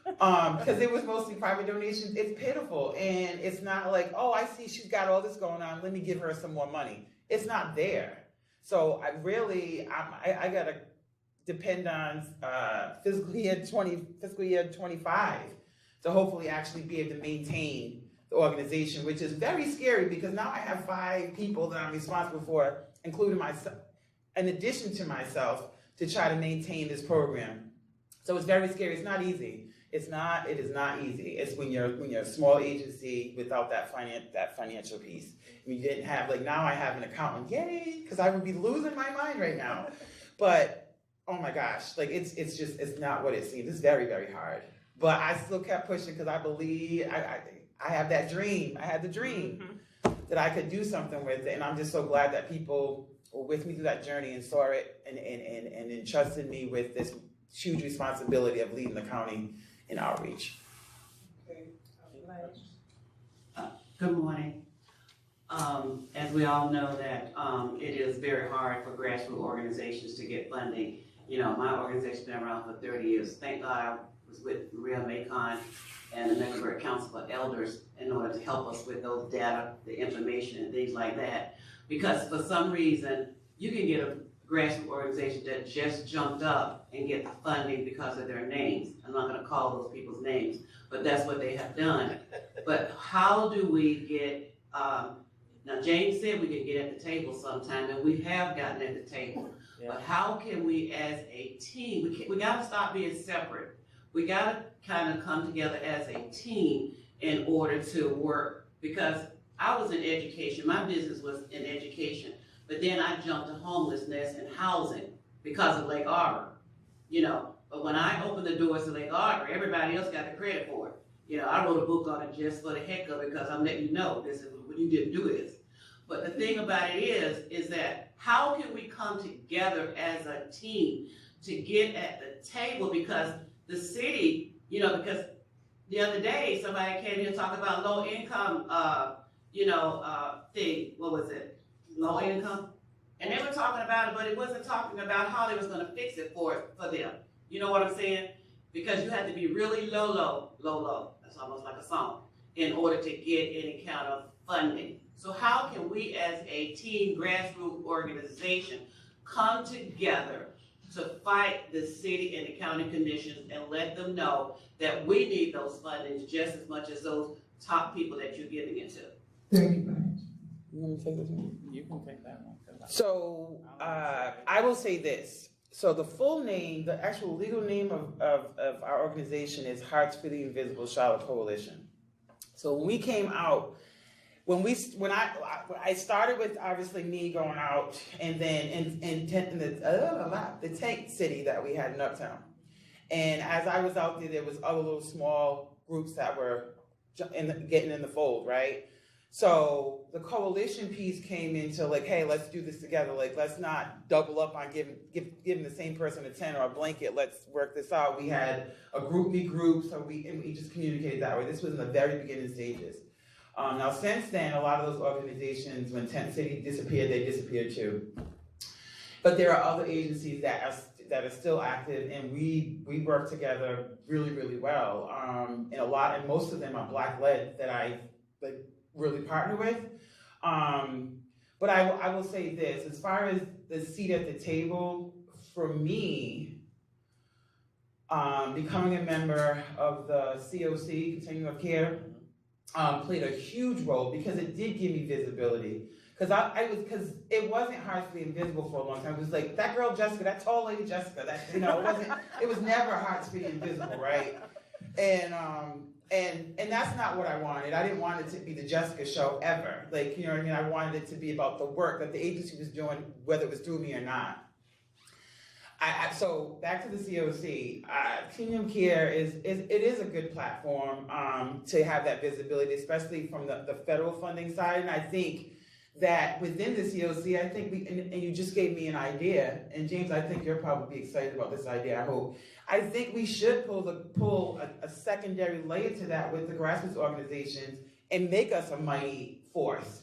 because it was mostly private donations, it's pitiful. And it's not like, oh, I see she's got all this going on, let me give her some more money. It's not there. So I got to depend on fiscal year 25 to hopefully actually be able to maintain the organization, which is very scary because now I have 5 people that I'm responsible for, including myself, in addition to myself, to try to maintain this program. So it's very scary. It's not easy. It is not easy. It's when you're a small agency without that financial piece. You didn't have, like, now I have an accountant, yay, because I would be losing my mind right now. But oh my gosh, like it's not what it seems. It's very, very hard. But I still kept pushing because I believe I have that dream. I had the dream that I could do something with it, and I'm just so glad that people were with me through that journey and saw it and entrusted me with this huge responsibility of leading the county in outreach. Good morning. As we all know that it is very hard for grassroots organizations to get funding. You know, my organization's been around for 30 years. Thank God I was with Maria Macon and the Mecklenburg Council of Elders in order to help us with those data, the information and things like that. Because for some reason, you can get a grassroots organization that just jumped up and get the funding because of their names. I'm not gonna call those people's names, but that's what they have done. But how do we get, now James said we could get at the table sometime, and we have gotten at the table. Yeah. But how can we as a team, we gotta stop being separate. We gotta kind of come together as a team in order to work. Because I was in education, my business was in education. But then I jumped to homelessness and housing because of Lake Arbor, you know. But when I opened the doors to Lake Arbor, everybody else got the credit for it. You know, I wrote a book on it just for the heck of it because I'm letting you know this is what you didn't do this. But the thing about it is that how can we come together as a team to get at the table? Because the city, you know, because the other day somebody came here and talked about low income, thing. What was it? Low income, and they were talking about it, but it wasn't talking about how they was going to fix it for them. You know what I'm saying? Because you had to be really low. That's almost like a song in order to get any kind of funding. So how can we, as a team grassroots organization, come together to fight the city and the county commissions and let them know that we need those fundings just as much as those top people that you're giving it to? Thank you, Brian. You want to take this one? You can take that one. So I will say this. So the full name, the actual legal name of our organization is Hearts for the Invisible Charlotte Coalition. So when we came out, when I started with obviously me going out, and then in the tent city that we had in Uptown, and as I was out there was other little small groups that were getting in the fold, right? So the coalition piece came into like, hey, let's do this together. Like, let's not double up on giving the same person a tent or a blanket. Let's work this out. We had a group, so we just communicated that way. This was in the very beginning stages. Now, since then, a lot of those organizations, when Tent City disappeared, they disappeared too. But there are other agencies that are still active, and we work together really, really well. And most of them are Black-led that I really partner with. But I will say this, as far as the seat at the table, for me, becoming a member of the COC, Continuum of Care, played a huge role because it did give me visibility Because it wasn't hard to be invisible for a long time. It was like, that girl Jessica, that tall lady Jessica, that, you know, it was never hard to be invisible, right? And that's not what I wanted. I didn't want it to be the Jessica show ever. Like, you know what I mean? I wanted it to be about the work that the agency was doing, whether it was through me or not. So back to the COC, Kingdom Care is a good platform to have that visibility, especially from the federal funding side. And I think that within the COC, I think and you just gave me an idea, and James, I think you're probably excited about this idea, I hope. I think we should pull a secondary layer to that with the grassroots organizations and make us a mighty force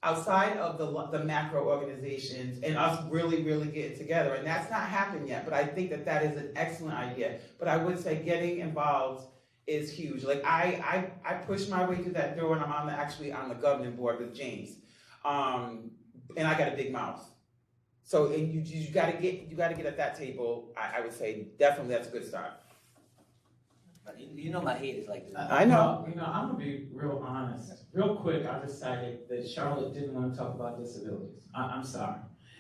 outside of the macro organizations and us really, really getting together. And that's not happened yet, but I think that is an excellent idea. But I would say getting involved is huge. Like I pushed my way through that door, and I'm actually on the governing board with James. And I got a big mouth. So and you gotta get at that table. I would say definitely that's a good start. You know my head is like this. I know. You know, I'm gonna be real honest. Real quick, I decided that Charlotte didn't want to talk about disabilities. I'm sorry.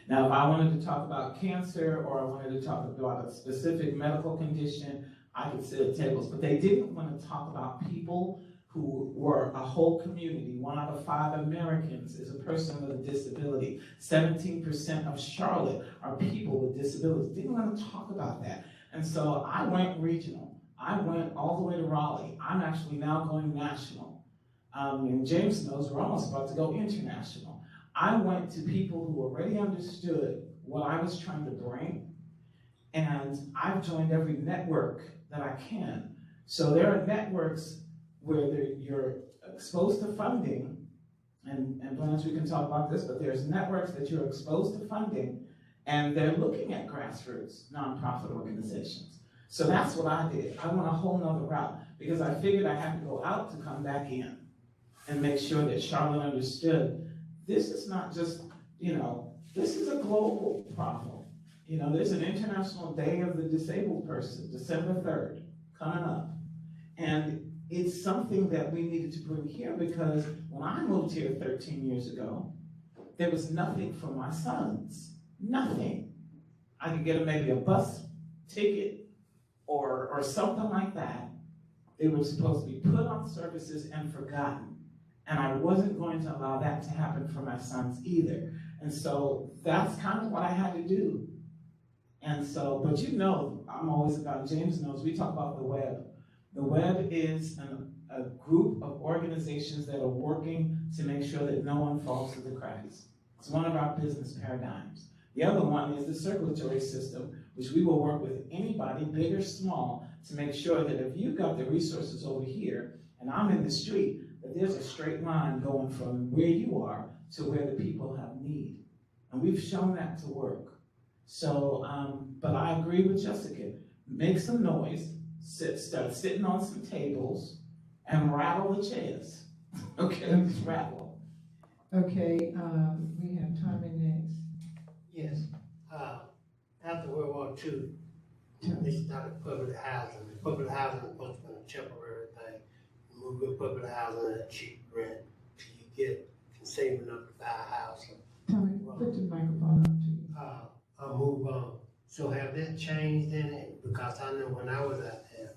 Now, if I wanted to talk about cancer or I wanted to talk about a specific medical condition, I could sit at tables. But they didn't want to talk about people who were a whole community. 1 out of 5 Americans is a person with a disability. 17% of Charlotte are people with disabilities. Didn't want to talk about that. And so I went regional. I went all the way to Raleigh. I'm actually now going national. And James knows we're almost about to go international. I went to people who already understood what I was trying to bring, and I've joined every network that I can. So there are networks where you're exposed to funding, and Blanche, we can talk about this, but there's networks that you're exposed to funding, and they're looking at grassroots nonprofit organizations. So that's what I did. I went a whole nother route because I figured I had to go out to come back in and make sure that Charlotte understood this is not just, you know, this is a global problem. You know, there's an International Day of the Disabled Person, December 3rd, coming up. And it's something that we needed to bring here because when I moved here 13 years ago, there was nothing for my sons, nothing. I could get them maybe a bus ticket or something like that. They were supposed to be put on services and forgotten. And I wasn't going to allow that to happen for my sons either. And so that's kind of what I had to do. And so, but you know, I'm always about, James knows, we talk about the web. The web is a group of organizations that are working to make sure that no one falls through the cracks. It's one of our business paradigms. The other one is the circulatory system, which we will work with anybody, big or small, to make sure that if you've got the resources over here, and I'm in the street, that there's a straight line going from where you are to where the people have need. And we've shown that to work. So, but I agree with Jessica. Make some noise, start sitting on some tables, and rattle the chairs. Okay, just rattle. Okay, we have Tommy next. Yes. After World War II, they started public housing. The public housing was supposed to be a temporary thing. You move to public housing at a cheap rent till you can save enough to buy a house. Tommy, put the microphone up to you. I'll move on. So have that changed in it? Because I know when I was out there,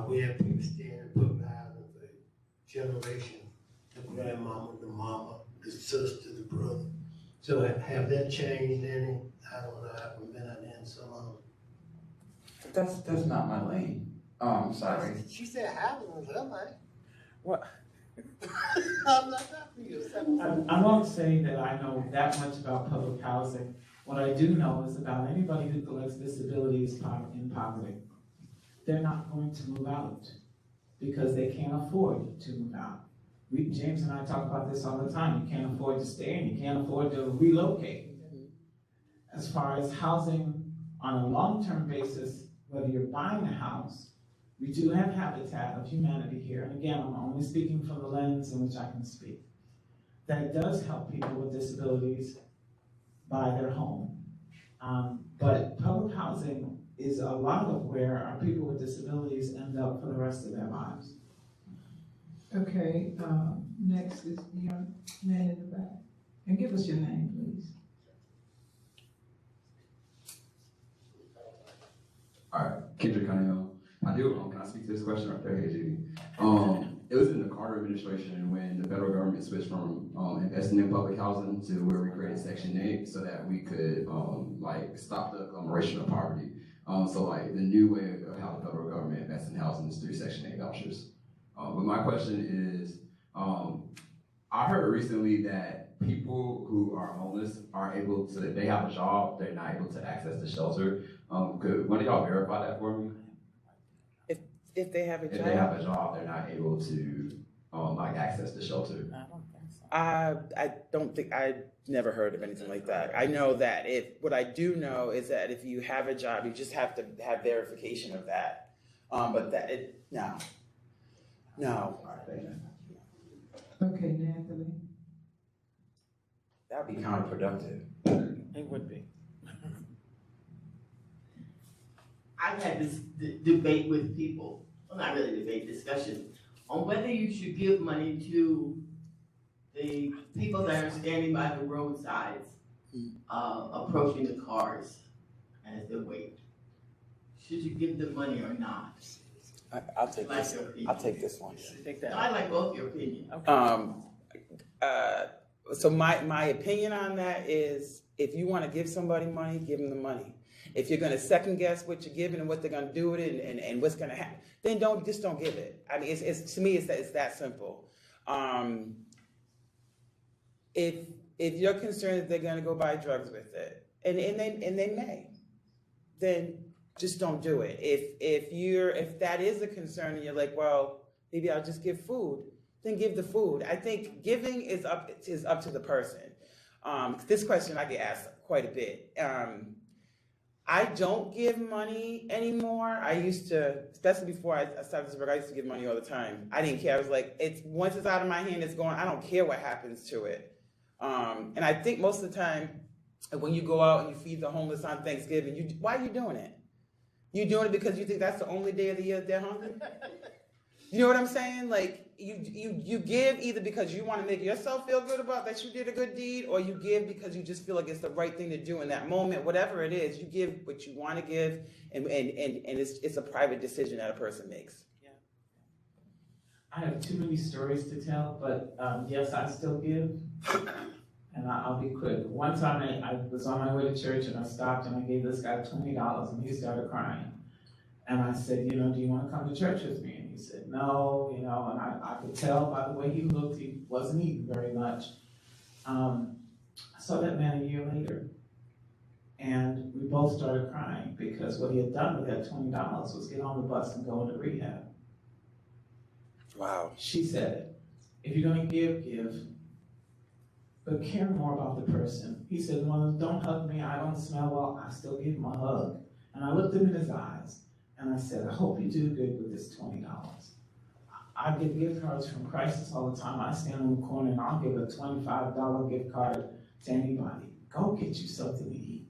we had people staying in public housing for generations. The grandmama, the mama, the sister, the brother. So have that changed any? I don't know, I haven't been out there in so long. That's not my lane. I'm sorry. She said housing was her lane. What? I'm not talking to you. I won't say that I know that much about public housing. What I do know is about anybody who collects disabilities in poverty. They're not going to move out because they can't afford to move out. James and I talk about this all the time. You can't afford to stay and you can't afford to relocate. As far as housing on a long-term basis, whether you're buying a house, we do have Habitat of Humanity here. And again, I'm only speaking from the lens in which I can speak. That does help people with disabilities buy their home. But public housing is a lot of where our people with disabilities end up for the rest of their lives. Okay, next is the young man in the back. And give us your name, please. Alright, Kendrick Cunningham. Can I speak to this question right there, AJ? It was in the Carter administration when the federal government switched from investing in public housing to where we created Section 8 so that we could like stop the agglomeration of poverty. So like the new way of how the federal government invests in housing is through Section 8 vouchers. But my question is, I heard recently that people who are homeless are able to, they have a job, they're not able to access the shelter. Could one of y'all verify that for me? If they have a job? If they have a job, they're not able to like access the shelter. I don't think so. I don't think, I never heard of anything like that. I know that what I do know is that if you have a job, you just have to have verification of that. But no. All right, thank you. Okay, Nathalie. That would be counterproductive. It would be. I've had this debate with people, well, not really debate, discussion, on whether you should give money to the people that are standing by the roadsides, approaching the cars as they wait. Should you give them money or not? I'll take Like this. your opinion. I'll take this one. Take No, that. I like both your opinions. So my opinion on that is, if you want to give somebody money, give them the money. If you're going to second guess what you're giving and what they're going to do with it and what's going to happen, then don't give it. I mean, it's to me, it's that simple. If you're concerned that they're going to go buy drugs with it, and they may, then just don't do it. If that is a concern and you're like, well, maybe I'll just give food, then give the food. I think giving is up to the person. This question I get asked quite a bit. I don't give money anymore. I used to, especially before I started this work, I used to give money all the time. I didn't care. I was like, once it's out of my hand, it's gone. I don't care what happens to it. And I think most of the time, when you go out and you feed the homeless on Thanksgiving, why are you doing it? You doing it because you think that's the only day of the year they're hungry? You know what I'm saying? Like, you give either because you want to make yourself feel good about that you did a good deed, or you give because you just feel like it's the right thing to do in that moment. Whatever it is, you give what you want to give, and it's a private decision that a person makes. Yeah. I have too many stories to tell, but yes, I still give, and I'll be quick. One time I was on my way to church and I stopped and I gave this guy $20 and he started crying. And I said, do you want to come to church with me? And he said, no, and I could tell by the way he looked, he wasn't eating very much. I saw that man a year later, and we both started crying because what he had done with that $20 was get on the bus and go into rehab. Wow. She said, if you're going to give, but care more about the person. He said, well, don't hug me, I don't smell well, I still give him a hug. And I looked him in his eyes. And I said, I hope you do good with this $20. I get gift cards from Crisis all the time. I stand on the corner and I'll give a $25 gift card to anybody. Go get you something to eat.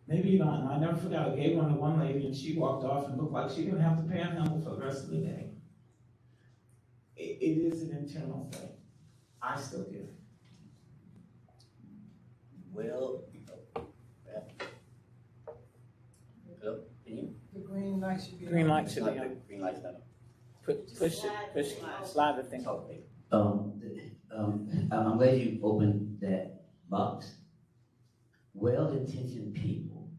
Maybe you don't. And I never forgot, I gave one to one lady and she walked off and looked like she didn't have to panhandle for the rest of the day. It is an internal thing. I still give. Well, The green light should be on. Green light should be the on. green light's not on. Push it, slide the thing. Okay. I'm glad you opened that box. Well-intentioned people.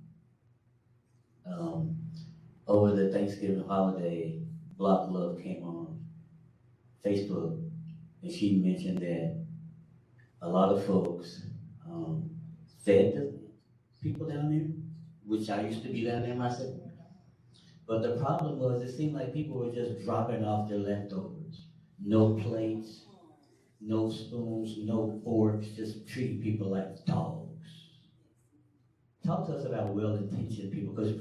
Over the Thanksgiving holiday, Block Love came on Facebook, and she mentioned that a lot of folks fed the people down there, which I used to be down there myself. But the problem was, it seemed like people were just dropping off their leftovers. No plates, no spoons, no forks, just treating people like dogs. Talk to us about well-intentioned people, because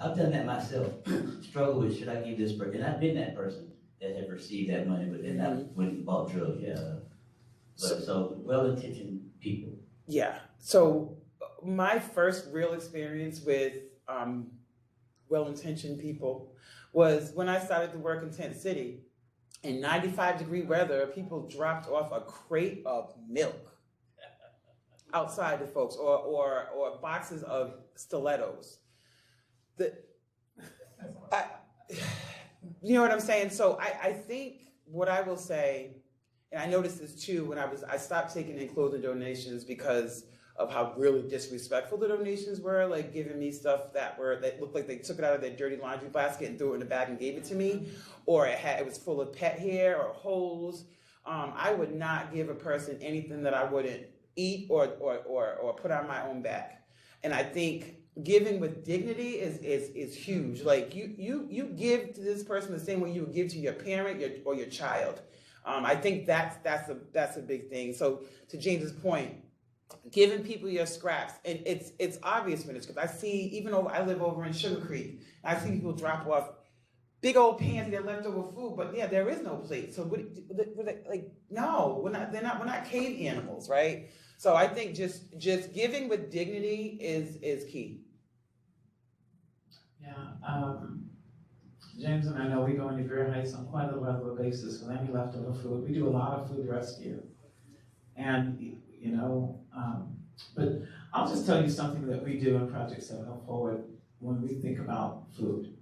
I've done that myself. Struggle with, should I give this person? And I've been that person that have received that money, but then I went and bought drugs, yeah. But so well-intentioned people. Yeah. So my first real experience with well-intentioned people was when I started to work in Tent City. in 95-degree weather, people dropped off a crate of milk outside to folks, or boxes of stilettos. You know what I'm saying? So I think what I will say, and I noticed this too when I stopped taking in clothing donations because of how really disrespectful the donations were, like giving me stuff that looked like they took it out of their dirty laundry basket and threw it in a bag and gave it to me, or it was full of pet hair or holes. I would not give a person anything that I wouldn't eat or put on my own back. And I think giving with dignity is huge. Like you give to this person the same way you would give to your parent or your child. I think that's a big thing. So to James's point, giving people your scraps, and it's obvious when it's, because I see, even though I live over in Sugar Creek, I see people drop off big old pans of their leftover food, but yeah, there is no plate. So no, we're not cave animals, right? So I think just giving with dignity is key. Yeah, James and I know we go into Greer Heights on quite a regular basis with any leftover food. We do a lot of food rescue, and but I'll just tell you something that we do in Project 7 Forward when we think about food.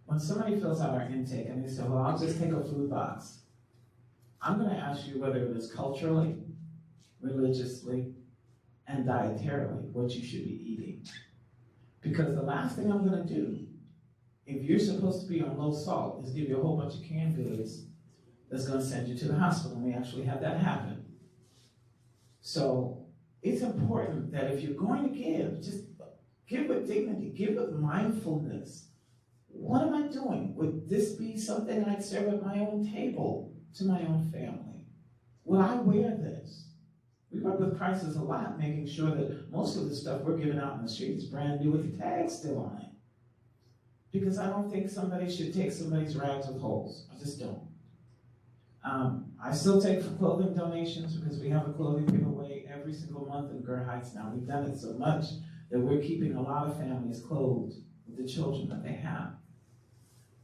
When somebody fills out our intake and they say, well, I'll just take a food box, I'm going to ask you whether it is culturally, religiously, and dietarily what you should be eating. Because the last thing I'm going to do, if you're supposed to be on low salt, is give you a whole bunch of canned goods that's going to send you to the hospital. And we actually had that happen. So it's important that if you're going to give, just give with dignity, give with mindfulness. What am I doing? Would this be something I'd serve at my own table to my own family? Will I wear this? We work with prices a lot, making sure that most of the stuff we're giving out in the street is brand new with the tag still on it. Because I don't think somebody should take somebody's rags with holes. I just don't. I still take clothing donations because we have a clothing giveaway every single month in Greer Heights now. We've done it so much that we're keeping a lot of families clothed with the children that they have.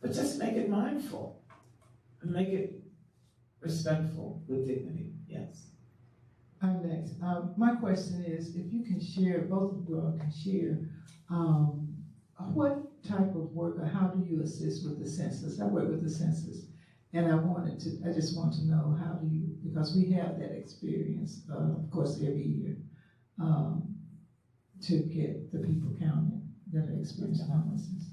But just make it mindful and make it respectful with dignity. Yes. I'm next. My question is, if you can share, both of you all can share, what type of work or how do you assist with the census? I work with the census, and I just want to know how do you, because we have that experience, of course, every year, to get the people counted that are experiencing homelessness.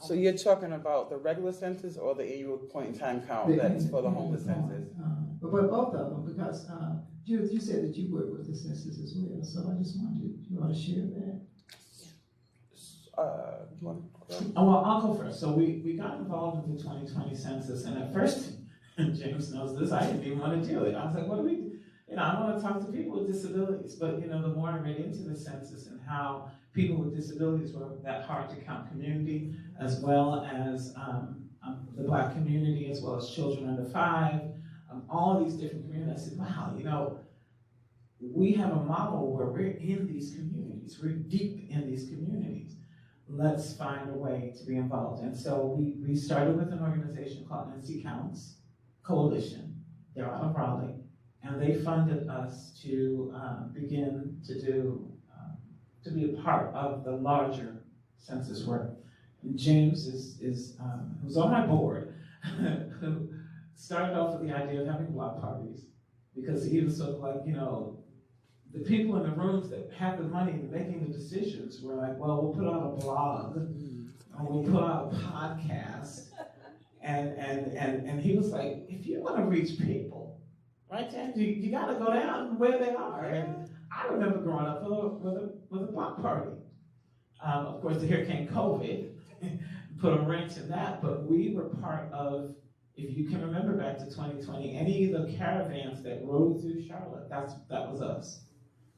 So you're talking about the regular census or the annual point in time count that's for the homeless census? But both of them, because Judith, you said that you work with the census as well, so I just wanted you all to share that. Well, I'll go first. So we got involved with the 2020 census, and at first, and James knows this, I didn't even want to do it. I was like, what do we do? I want to talk to people with disabilities, but the more I read into the census and how people with disabilities were that hard to count community, as well as the Black community, as well as children under 5, all these different communities, I said, wow, we have a model where we're in these communities, we're deep in these communities. Let's find a way to be involved. And so we started with an organization called NC Counts Coalition. They're out of Raleigh, and they funded us to begin to do, to be a part of the larger census work. And James who's on my board, who started off with the idea of having block parties, because he was sort of like, the people in the rooms that have the money and making the decisions were like, well, we'll put out a blog, or we'll put out a podcast, and he was like, if you want to reach people, right, James, you got to go down where they are. And I remember growing up with a block party. Of course, here came COVID, put a wrench in that, but we were part of, if you can remember back to 2020, any of the caravans that rode through Charlotte, that was us.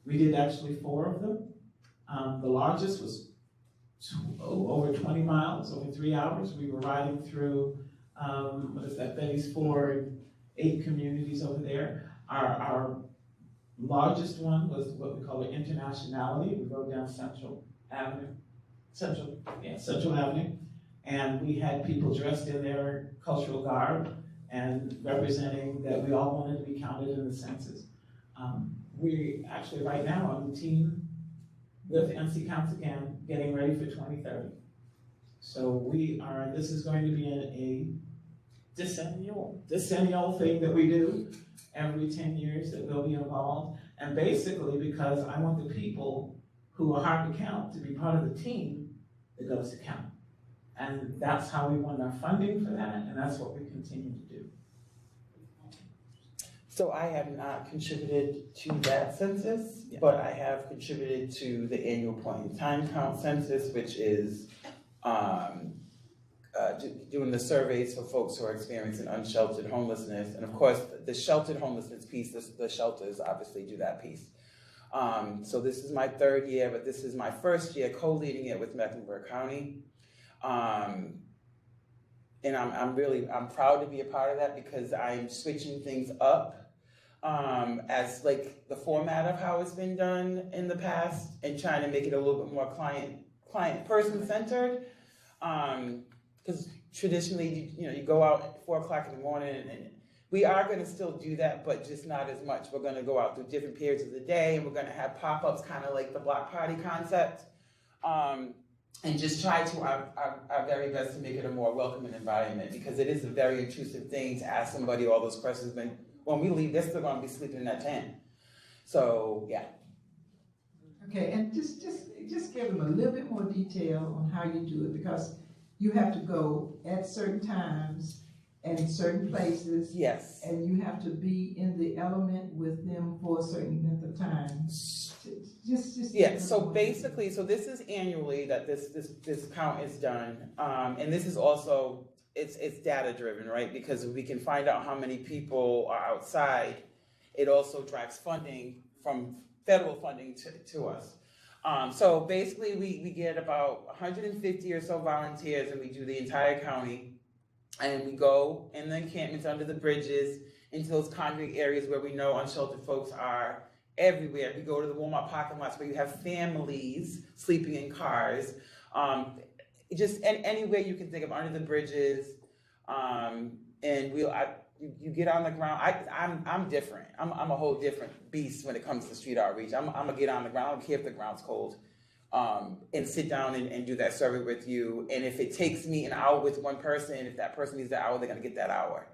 We did actually 4 of them. The largest was over 20 miles, over 3 hours. We were riding through, Betty's Ford, 8 communities over there. Our largest one was what we call the Internationality. We rode down Central Avenue, and we had people dressed in their cultural garb and representing that we all wanted to be counted in the census. We actually right now on the team with MC Counts Again, getting ready for 2030. So this is going to be a decennial thing that we do every 10 years that will be involved. And basically because I want the people who are hard to count to be part of the team that goes to count. And that's how we won our funding for that, and that's what we continue to do. So I have not contributed to that census, but I have contributed to the annual point in time count census, which is doing the surveys for folks who are experiencing unsheltered homelessness. And of course, the sheltered homelessness piece, the shelters obviously do that piece. So this is my third year, but this is my first year co-leading it with Mecklenburg County. And I'm proud to be a part of that because I'm switching things up as like the format of how it's been done in the past and trying to make it a little bit more client person centered. Because traditionally, you go out at 4 o'clock in the morning and we are going to still do that, but just not as much. We're going to go out through different periods of the day and we're going to have pop-ups kind of like the block party concept. And just try to our very best to make it a more welcoming environment because it is a very intrusive thing to ask somebody all those questions when we leave, they're still going to be sleeping in that tent. So, yeah. Okay, and just give them a little bit more detail on how you do it because you have to go at certain times and in certain places. Yes. And you have to be in the element with them for a certain length of time. Yeah, so basically, so this is annually that this count is done. And this is also, it's data driven, right? Because we can find out how many people are outside. It also tracks funding from federal funding to us. So basically we get about 150 or so volunteers and we do the entire county. And we go in the encampments under the bridges into those congregate areas where we know unsheltered folks are everywhere. We go to the Walmart parking lots where you have families sleeping in cars. Just anywhere you can think of under the bridges. And you get on the ground. I'm different. I'm a whole different beast when it comes to street outreach. I'm gonna get on the ground. I don't care if the ground's cold. And sit down and do that survey with you. And if it takes me an hour with one person, if that person needs that hour, they're gonna get that hour.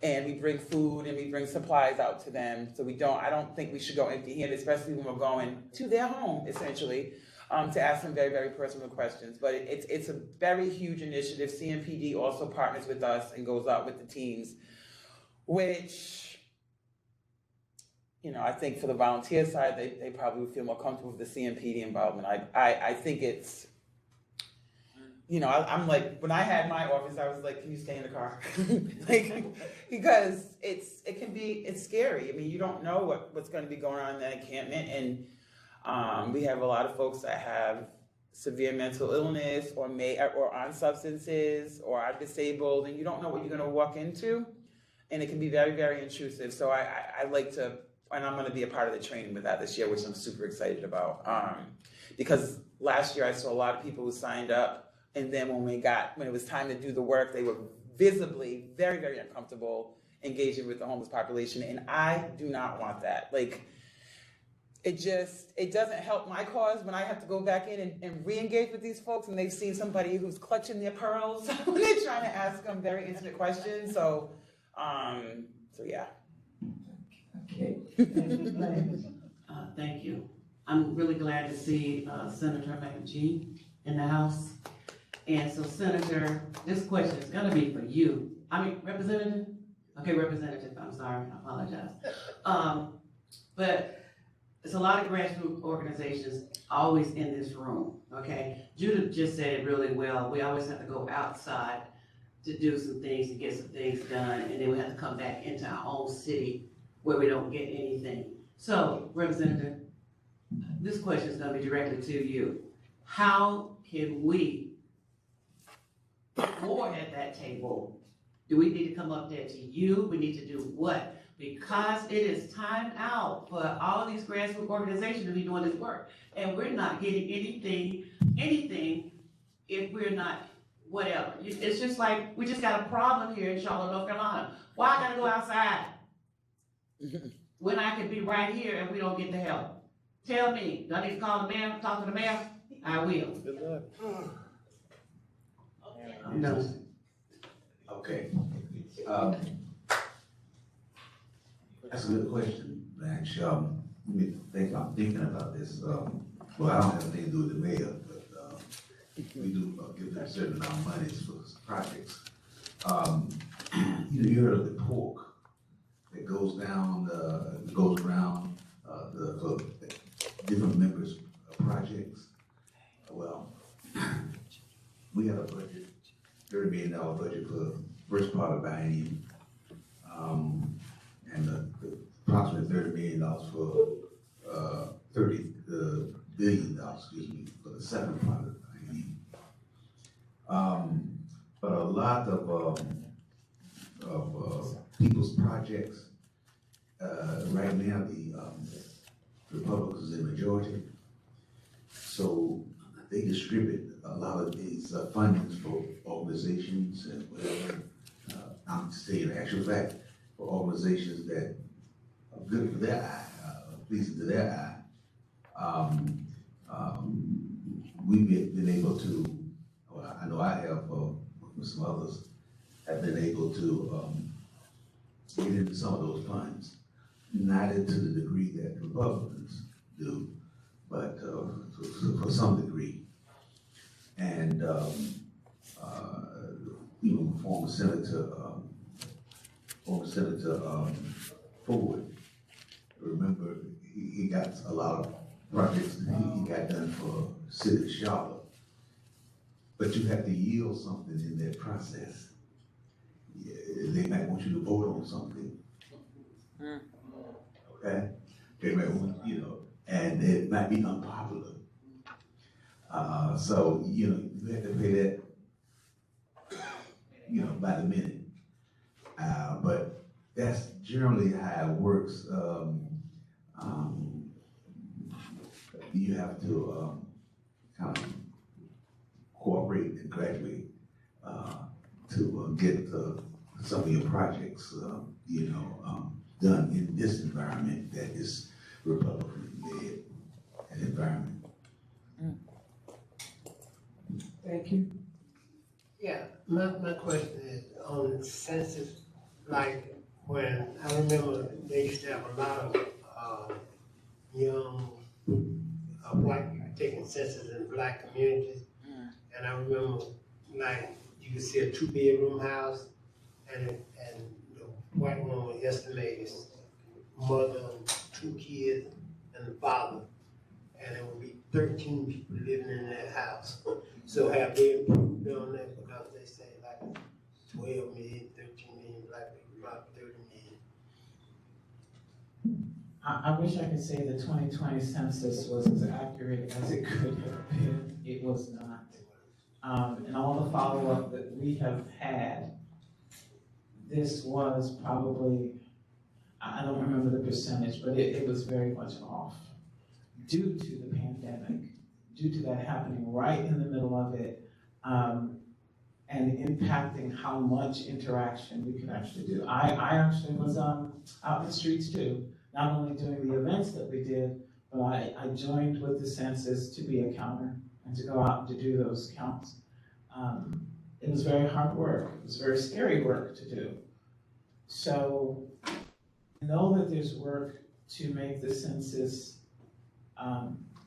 And we bring food and we bring supplies out to them. So I don't think we should go empty-handed, especially when we're going to their home, essentially, to ask them very, very personal questions. But it's a very huge initiative. CMPD also partners with us and goes out with the teams, which, I think for the volunteer side, they probably would feel more comfortable with the CMPD involvement. I think it's, I'm like, when I had my office, I was like, can you stay in the car? Because it's scary. I mean, you don't know what's going to be going on in that encampment. And we have a lot of folks that have severe mental illness or on substances or are disabled, and you don't know what you're going to walk into. And it can be very, very intrusive. So I like to, and I'm going to be a part of the training with that this year, which I'm super excited about. Because last year I saw a lot of people who signed up, and then when it was time to do the work, they were visibly very, very uncomfortable engaging with the homeless population, and I do not want that. It doesn't help my cause when I have to go back in and re-engage with these folks, and they've seen somebody who's clutching their pearls when they're trying to ask them very intimate questions. So yeah. Okay. Thank you. I'm really glad to see Senator McGee in the House. And so, Senator, this question is going to be for you. Representative? Okay, Representative, I'm sorry, I apologize. But there's a lot of grassroots organizations always in this room, okay? Judith just said it really well. We always have to go outside to do some things, to get some things done, and then we have to come back into our own city where we don't get anything. So, Representative, this question is going to be directly to you. How can we get more at that table? Do we need to come up there to you? We need to do what? Because it is time out for all of these grassroots organizations to be doing this work. And we're not getting anything if we're not whatever. It's just like, we just got a problem here in Charlotte, North Carolina. Why I gotta go outside when I could be right here and we don't get the help? Tell me, do I need to call the mayor, talk to the mayor? I will. Good luck. No. Okay. That's a good question, Max. Let me think, I'm thinking about this. Well, I don't have anything to do with the mayor, but, we do give them a certain amount of money for projects. You heard of the pork that goes down, goes around, for different members of projects? Well, we have a budget, $30 million budget for first part of biennium. And the approximately $30 million for, $30 billion, excuse me, for the second part of the biennium. But a lot of people's projects, right now, the Republicans in majority, so they distribute a lot of these fundings for organizations and whatever. I'm saying, in actual fact, for organizations that are good for their eye, pleasing to their eye. We've been able to, well, I know I have, with some others, have been able to get into some of those funds. Not into the degree that Republicans do, but for some degree. And even former Senator Ford, remember, he got a lot of projects that he got done for the city of Charlotte. But you have to yield something in that process. They might want you to vote on something. Okay? They might want, and it might be unpopular. So, you have to pay that, by the minute. But that's generally how it works. You have to kind of cooperate and graduate to get some of your projects, done in this environment that is Republican-led an environment. Thank you. Yeah, my question is on the census, like when I remember they used to have a lot of young white people taking census in black communities. And I remember like you could see a 2-bedroom house and the white woman would estimate his mother, 2 kids, and the father. And there would be 13 people living in that house. So have they improved on that? Because they say like 12 million, 13 million black people, about 30 million. I wish I could say the 2020 census was as accurate as it could have been. It was not. And all the follow-up that we have had, this was probably, I don't remember the percentage, but it was very much off due to the pandemic, due to that happening right in the middle of it, and impacting how much interaction we could actually do. I actually was out in the streets too, not only doing the events that we did, but I joined with the census to be a counter and to go out and to do those counts. It was very hard work. It was very scary work to do. So know that there's work to make the census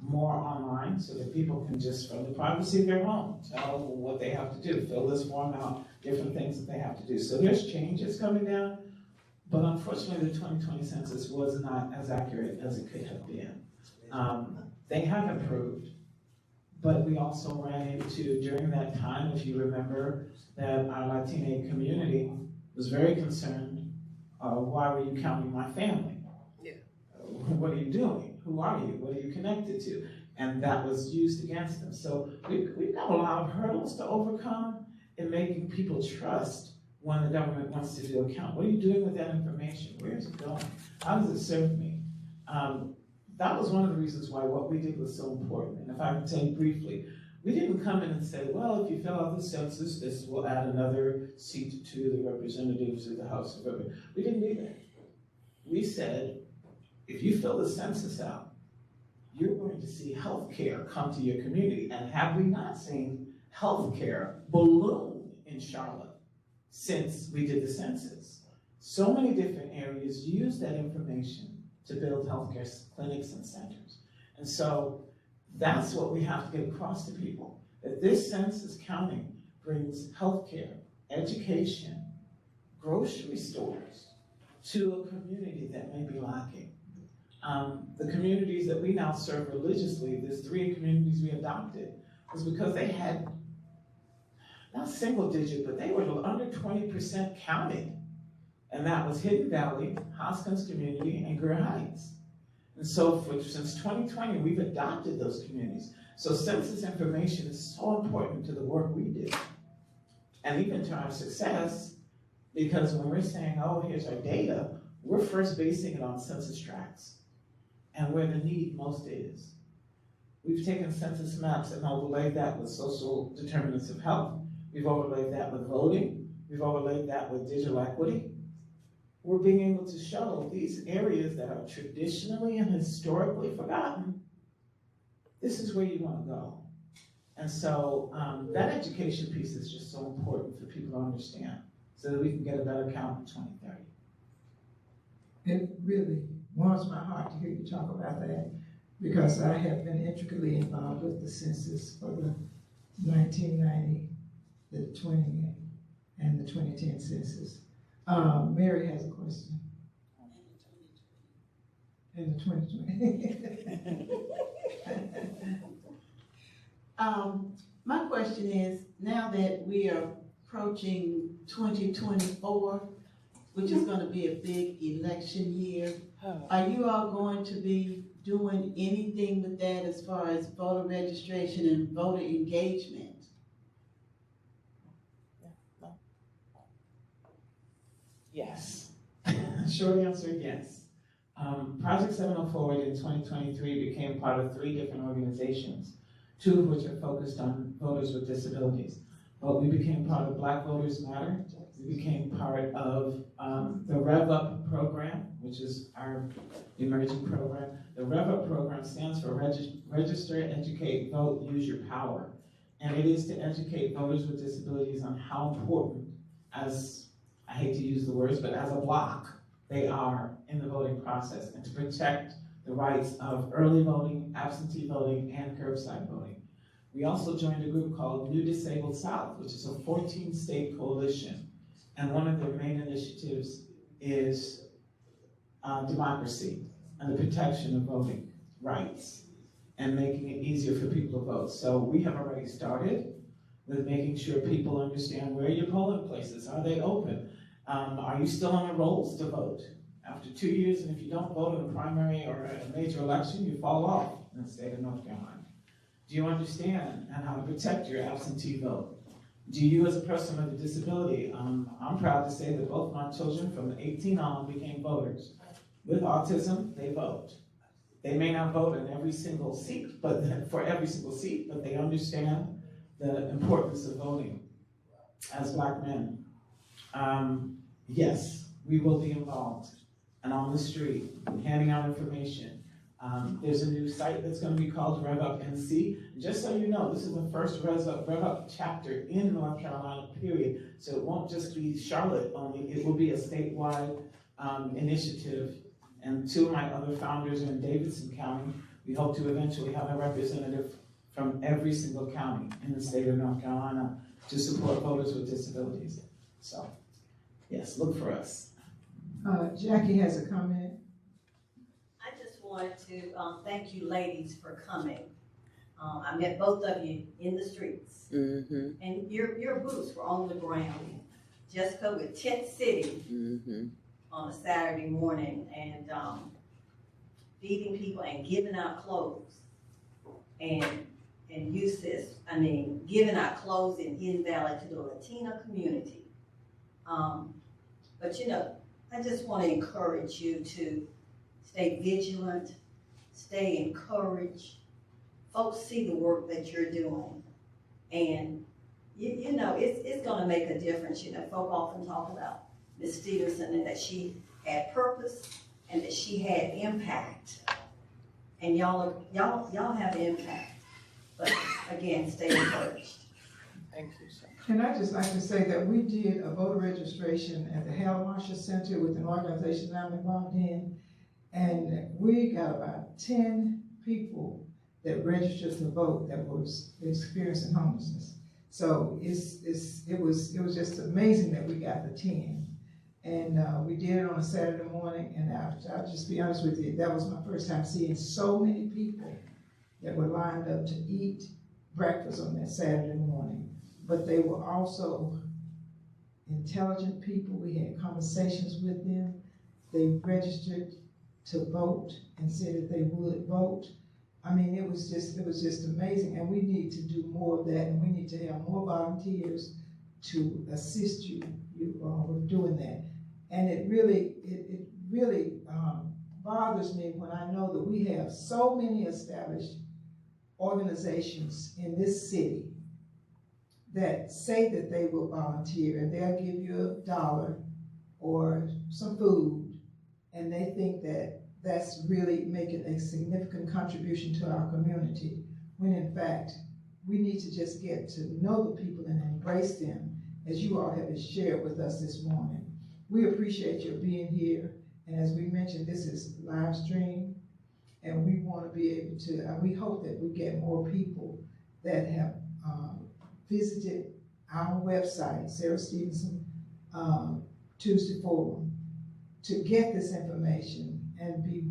more online so that people can just, from the privacy of their home, tell what they have to do, fill this form out, different things that they have to do. So there's changes coming down, but unfortunately the 2020 census was not as accurate as it could have been. They have improved, but we also ran into, during that time, if you remember, that our Latina community was very concerned, why were you counting my family? Yeah. What are you doing? Who are you? What are you connected to? And that was used against them. So we've got a lot of hurdles to overcome in making people trust when the government wants to do a count. What are you doing with that information? Where is it going? How does it serve me? That was one of the reasons why what we did was so important. And if I can tell you briefly, We didn't come in and say, well, if you fill out the census, this will add another seat to the representatives of the House of Representatives. We didn't do that. We said, if you fill the census out, you're going to see healthcare come to your community. And have we not seen healthcare balloon in Charlotte since we did the census? So many different areas use that information to build healthcare clinics and centers. And so that's what we have to get across to people, that this census counting brings healthcare, education, grocery stores to a community that may be lacking. The communities that we now serve religiously, there's 3 communities we adopted, was because they had, not single digit, but they were under 20% counted. And that was Hidden Valley, Hoskins Community, and Greer Heights. And so since 2020, we've adopted those communities. So census information is so important to the work we do, and even to our success, because when we're saying, oh, here's our data, we're first basing it on census tracts and where the need most is. We've taken census maps and overlaid that with social determinants of health. We've overlaid that with voting. We've overlaid that with digital equity. We're being able to show these areas that are traditionally and historically forgotten, this is where you want to go. And so that education piece is just so important for people to understand so that we can get a better count in 2030. It really warms my heart to hear you talk about that, because I have been intricately involved with the census for the 1990, the 20, and the 2010 census. Mary has a question. In the 2020. My question is, now that we are approaching 2024, which is going to be a big election year, are you all going to be doing anything with that as far as voter registration and voter engagement? Yes. Short answer, yes. Project 704 Forward in 2023 became part of 3 different organizations, 2 of which are focused on voters with disabilities. But we became part of Black Voters Matter. We became part of the Rev Up program, which is our emerging program. The Rev Up program stands for Register, Educate, Vote, Use Your Power. And it is to educate voters with disabilities on how important, as I hate to use the words, but as a block, they are in the voting process, and to protect the rights of early voting, absentee voting, and curbside voting. We also joined a group called New Disabled South, which is a 14-state coalition. And one of their main initiatives is democracy and the protection of voting rights and making it easier for people to vote. So we have already started with making sure people understand where your polling places, are they open? Are you still on the rolls to vote? After 2 years, and if you don't vote in a primary or a major election, you fall off in the state of North Carolina. Do you understand and how to protect your absentee vote? Do you, as a person with a disability, I'm proud to say that both my children from 18 on became voters. With autism, they vote. They may not vote in every single seat, but for every single seat, but they understand the importance of voting as Black men. Yes, we will be involved and on the street, handing out information. There's a new site that's going to be called Rev Up NC. Just so you know, this is the first Rev Up chapter in North Carolina, period. So it won't just be Charlotte only, it will be a statewide initiative. And 2 of my other founders are in Davidson County. We hope to eventually have a representative from every single county in the state of North Carolina to support voters with disabilities. So, yes, look for us. Jackie has a comment. I just wanted to thank you ladies for coming. I met both of you in the streets. Mm-hmm. And your boots were on the ground. Jessica with Tent City on a Saturday morning and feeding people and giving out clothes. And you sis, giving out clothes in Hidden Valley to the Latina community. But I just want to encourage you to stay vigilant, stay encouraged. Folks see the work that you're doing. And you know, it's gonna make a difference. You know, folk often talk about Miss Stevenson and that she had purpose and that she had impact. And y'all have impact. But again, stay encouraged. Thank you, sir. And I'd just like to say that we did a voter registration at the Harold Marshall Center with an organization I'm involved in. And we got about 10 people that registered to vote that was experiencing homelessness. So it was just amazing that we got the 10. And we did it on a Saturday morning, and I'll just be honest with you, that was my first time seeing so many people that were lined up to eat breakfast on that Saturday morning. But they were also intelligent people. We had conversations with them. They registered to vote and said that they would vote. I mean, it was just amazing, and we need to do more of that, and we need to have more volunteers to assist you with doing that. And it really bothers me when I know that we have so many established organizations in this city that say that they will volunteer and they'll give you $1 or some food, and they think that that's really making a significant contribution to our community, when in fact, we need to just get to know the people and embrace them, as you all have shared with us this morning. We appreciate your being here, and as we mentioned, this is live stream, and we want to be able to, we hope that we get more people that have visited our website, Sarah Stevenson Tuesday Forum, to get this information and be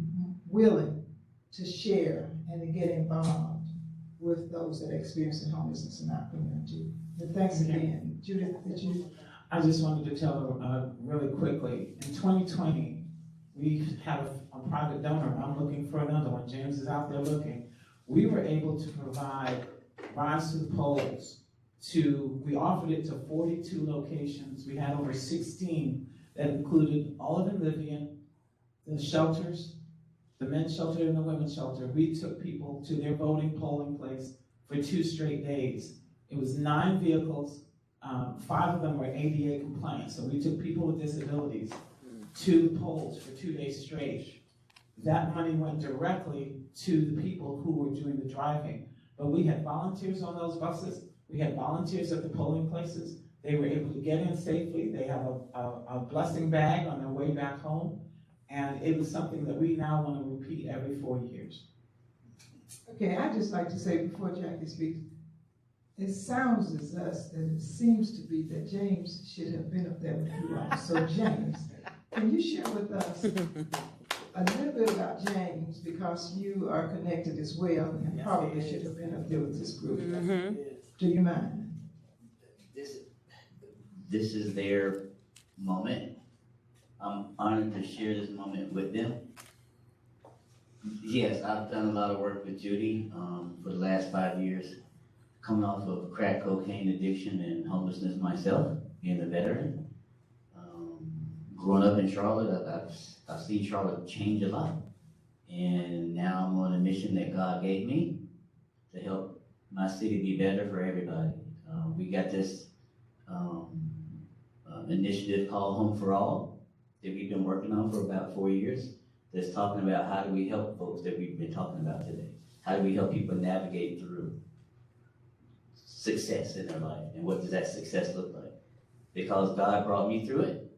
willing to share and to get involved with those that are experiencing homelessness in our community. And thanks again. Judith, did you? I just wanted to tell really quickly, in 2020, we have a private donor. I'm looking for another one. James is out there looking. We were able to provide Rise to the Polls we offered it to 42 locations. We had over 16 that included all of them Livian, the shelters, the men's shelter and the women's shelter. We took people to their polling place for 2 straight days. It was 9 vehicles, 5 of them were ADA compliant. So we took people with disabilities to the polls for 2 days straight. That money went directly to the people who were doing the driving. But we had volunteers on those buses. We had volunteers at the polling places. They were able to get in safely. They have a blessing bag on their way back home. And it was something that we now want to repeat every 4 years. Okay, I'd just like to say before Jackie speaks, it sounds as us that it seems to be that James should have been up there with you all. So James, can you share with us a little bit about James, because you are connected as well and probably should have been up there with this group. Mm-hmm. Do you mind? This is their moment. I'm honored to share this moment with them. Yes, I've done a lot of work with Judy for the last 5 years, coming off of crack cocaine addiction and homelessness myself, being a veteran. Growing up in Charlotte, I've seen Charlotte change a lot. And now I'm on a mission that God gave me to help my city be better for everybody. We got this initiative called Home for All that we've been working on for about 4 years, that's talking about how do we help folks that we've been talking about today. How do we help people navigate through success in their life, and what does that success look like? Because God brought me through it,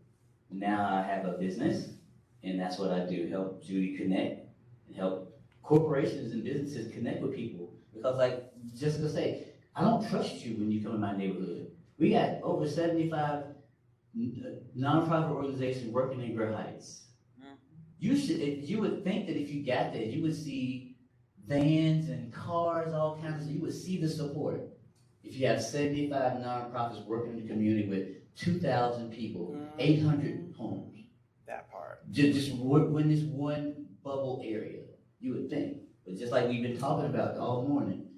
now I have a business, and that's what I do, help Judy connect and help corporations and businesses connect with people. Because like Jessica said, I don't trust you when you come in my neighborhood. We got over 75 nonprofit organizations working in Great Heights. You would think that if you got there, you would see vans and cars, all kinds of, you would see the support. If you have 75 nonprofits working in the community with 2,000 people, 800 homes. That part. Just in this one bubble area, you would think. But just like we've been talking about all morning,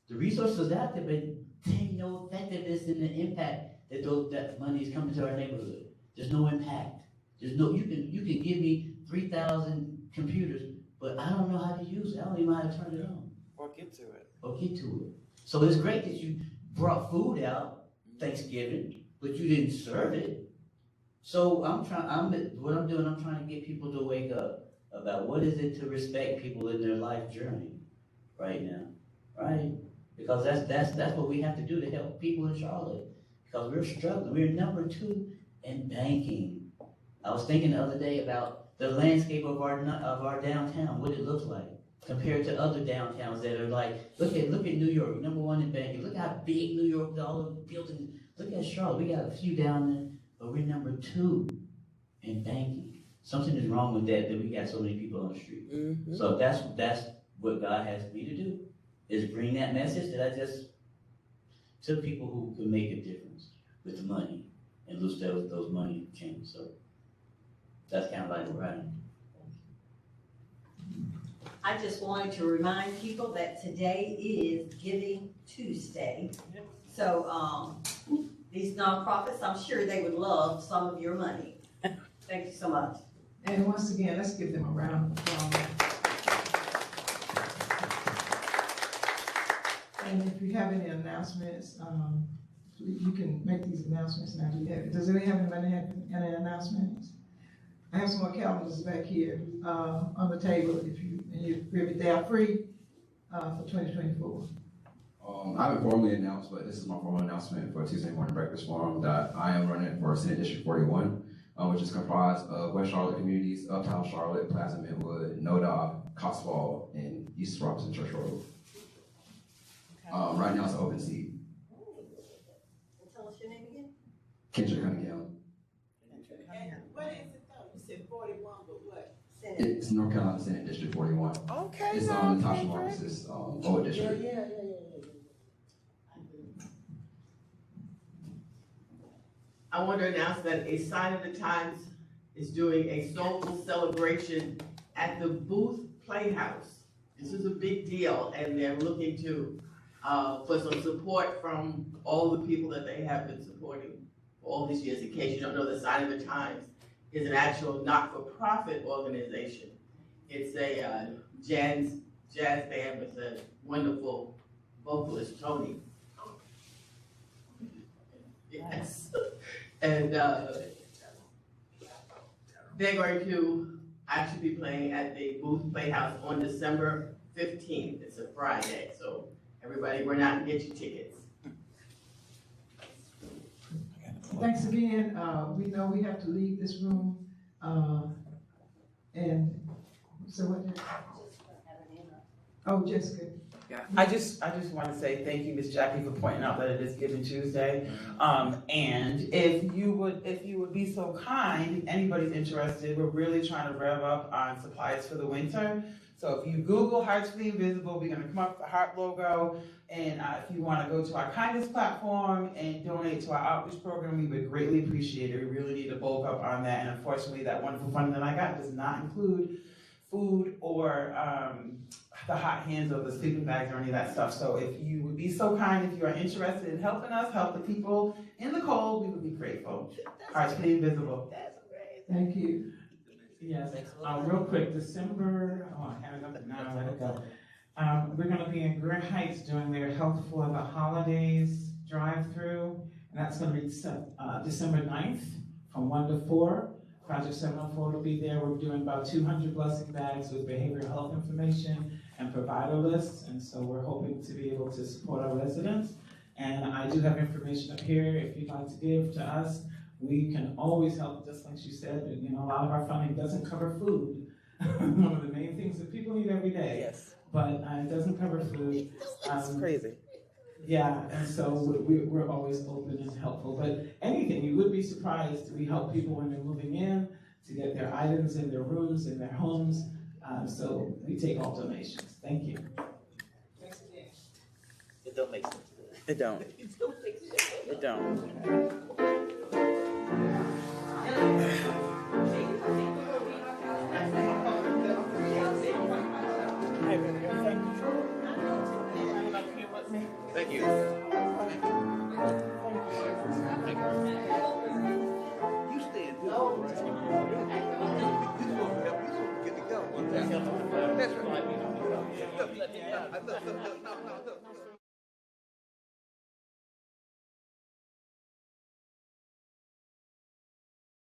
the resources out there, but there's no effectiveness in the impact that money is coming to our neighborhood. There's no impact. There's no, you can give me 3,000 computers, but I don't know how to use it. I don't even know how to turn it on. Or get to it. Or get to it. So it's great that you brought food out Thanksgiving, but you didn't serve it. So I'm trying to get people to wake up about what is it to respect people in their life journey right now, right? Because that's what we have to do to help people in Charlotte. Because we're struggling. We're number 2 in banking. I was thinking the other day about the landscape of our downtown, what it looks like compared to other downtowns that are like, look at New York, number 1 in banking. Look how big New York, all the buildings. Look at Charlotte, we got a few down there, but we're number 2 in banking. Something is wrong with that we got so many people on the street. Mm-hmm. So that's what God has me to do, is bring that message that I just, to people who can make a difference with the money and lose those money chains. So that's kind of like where I am. I just wanted to remind people that today is Giving Tuesday. So these nonprofits, I'm sure they would love some of your money. Thank you so much. And once again, let's give them a round of applause. And if you have any announcements, you can make these announcements now. Does anybody have any announcements? I have some more calendars back here on the table. They are free for 2024. I haven't formally announced, but this is my formal announcement for Tuesday Morning Breakfast Forum that I am running for Senate District 41, which is comprised of West Charlotte communities, Uptown Charlotte, Plaza Midwood, Nodob, Cotswold, and East Robinson Church Road. Right now it's an open seat. Tell us your name again. Kendrick Cunningham. And what is it though? You said 41, but what? It's North Carolina Senate District 41. Okay. It's Natasha Marcus's old district. Yeah. I want to announce that a Sign of the Times is doing a soulful celebration at the Booth Playhouse. This is a big deal, and they're looking to for some support from all the people that they have been supporting for all these years. In case you don't know, the Sign of the Times is an actual not-for-profit organization. It's a jazz band with a wonderful vocalist, Tony. Yes. And they're going to actually be playing at the Booth Playhouse on December 15th. It's a Friday, so everybody run out and get your tickets. Thanks again. We know we have to leave this room. And so what? Oh, Jessica. Yeah, I just want to say thank you, Ms. Jackie, for pointing out that it is Giving Tuesday. And if you would be so kind, if anybody's interested, we're really trying to rev up on supplies for the winter. So if you Google Hearts for the Invisible, we're going to come up with the heart logo. And if you want to go to our kindness platform and donate to our outreach program, we would greatly appreciate it. We really need to bulk up on that. And unfortunately, that wonderful funding that I got does not include food or the hot hands or the sleeping bags or any of that stuff. So if you would be so kind, if you are interested in helping us help the people in the cold, we would be grateful. Hearts for the Invisible. Thank you. Yes, real quick, December, I have it up now, let it go. We're gonna be in Grand Heights doing their Health for the Holidays drive-through, and that's gonna be December 9th from 1 to 4. Project 704 will be there. We're doing about 200 blessing bags with behavioral health information and provider lists, and so we're hoping to be able to support our residents. And I do have information up here if you'd like to give to us. We can always help, just like you said, a lot of our funding doesn't cover food. One of the main things that people need every day. Yes. But it doesn't cover food. It's crazy. Yeah, and so we're always open and helpful. But anything, you would be surprised. We help people when they're moving in to get their items in their rooms, in their homes. So we take all donations. Thank you. It don't make sense. It don't. It don't. Thank you. You stay in good. Get to go. That's right. Look,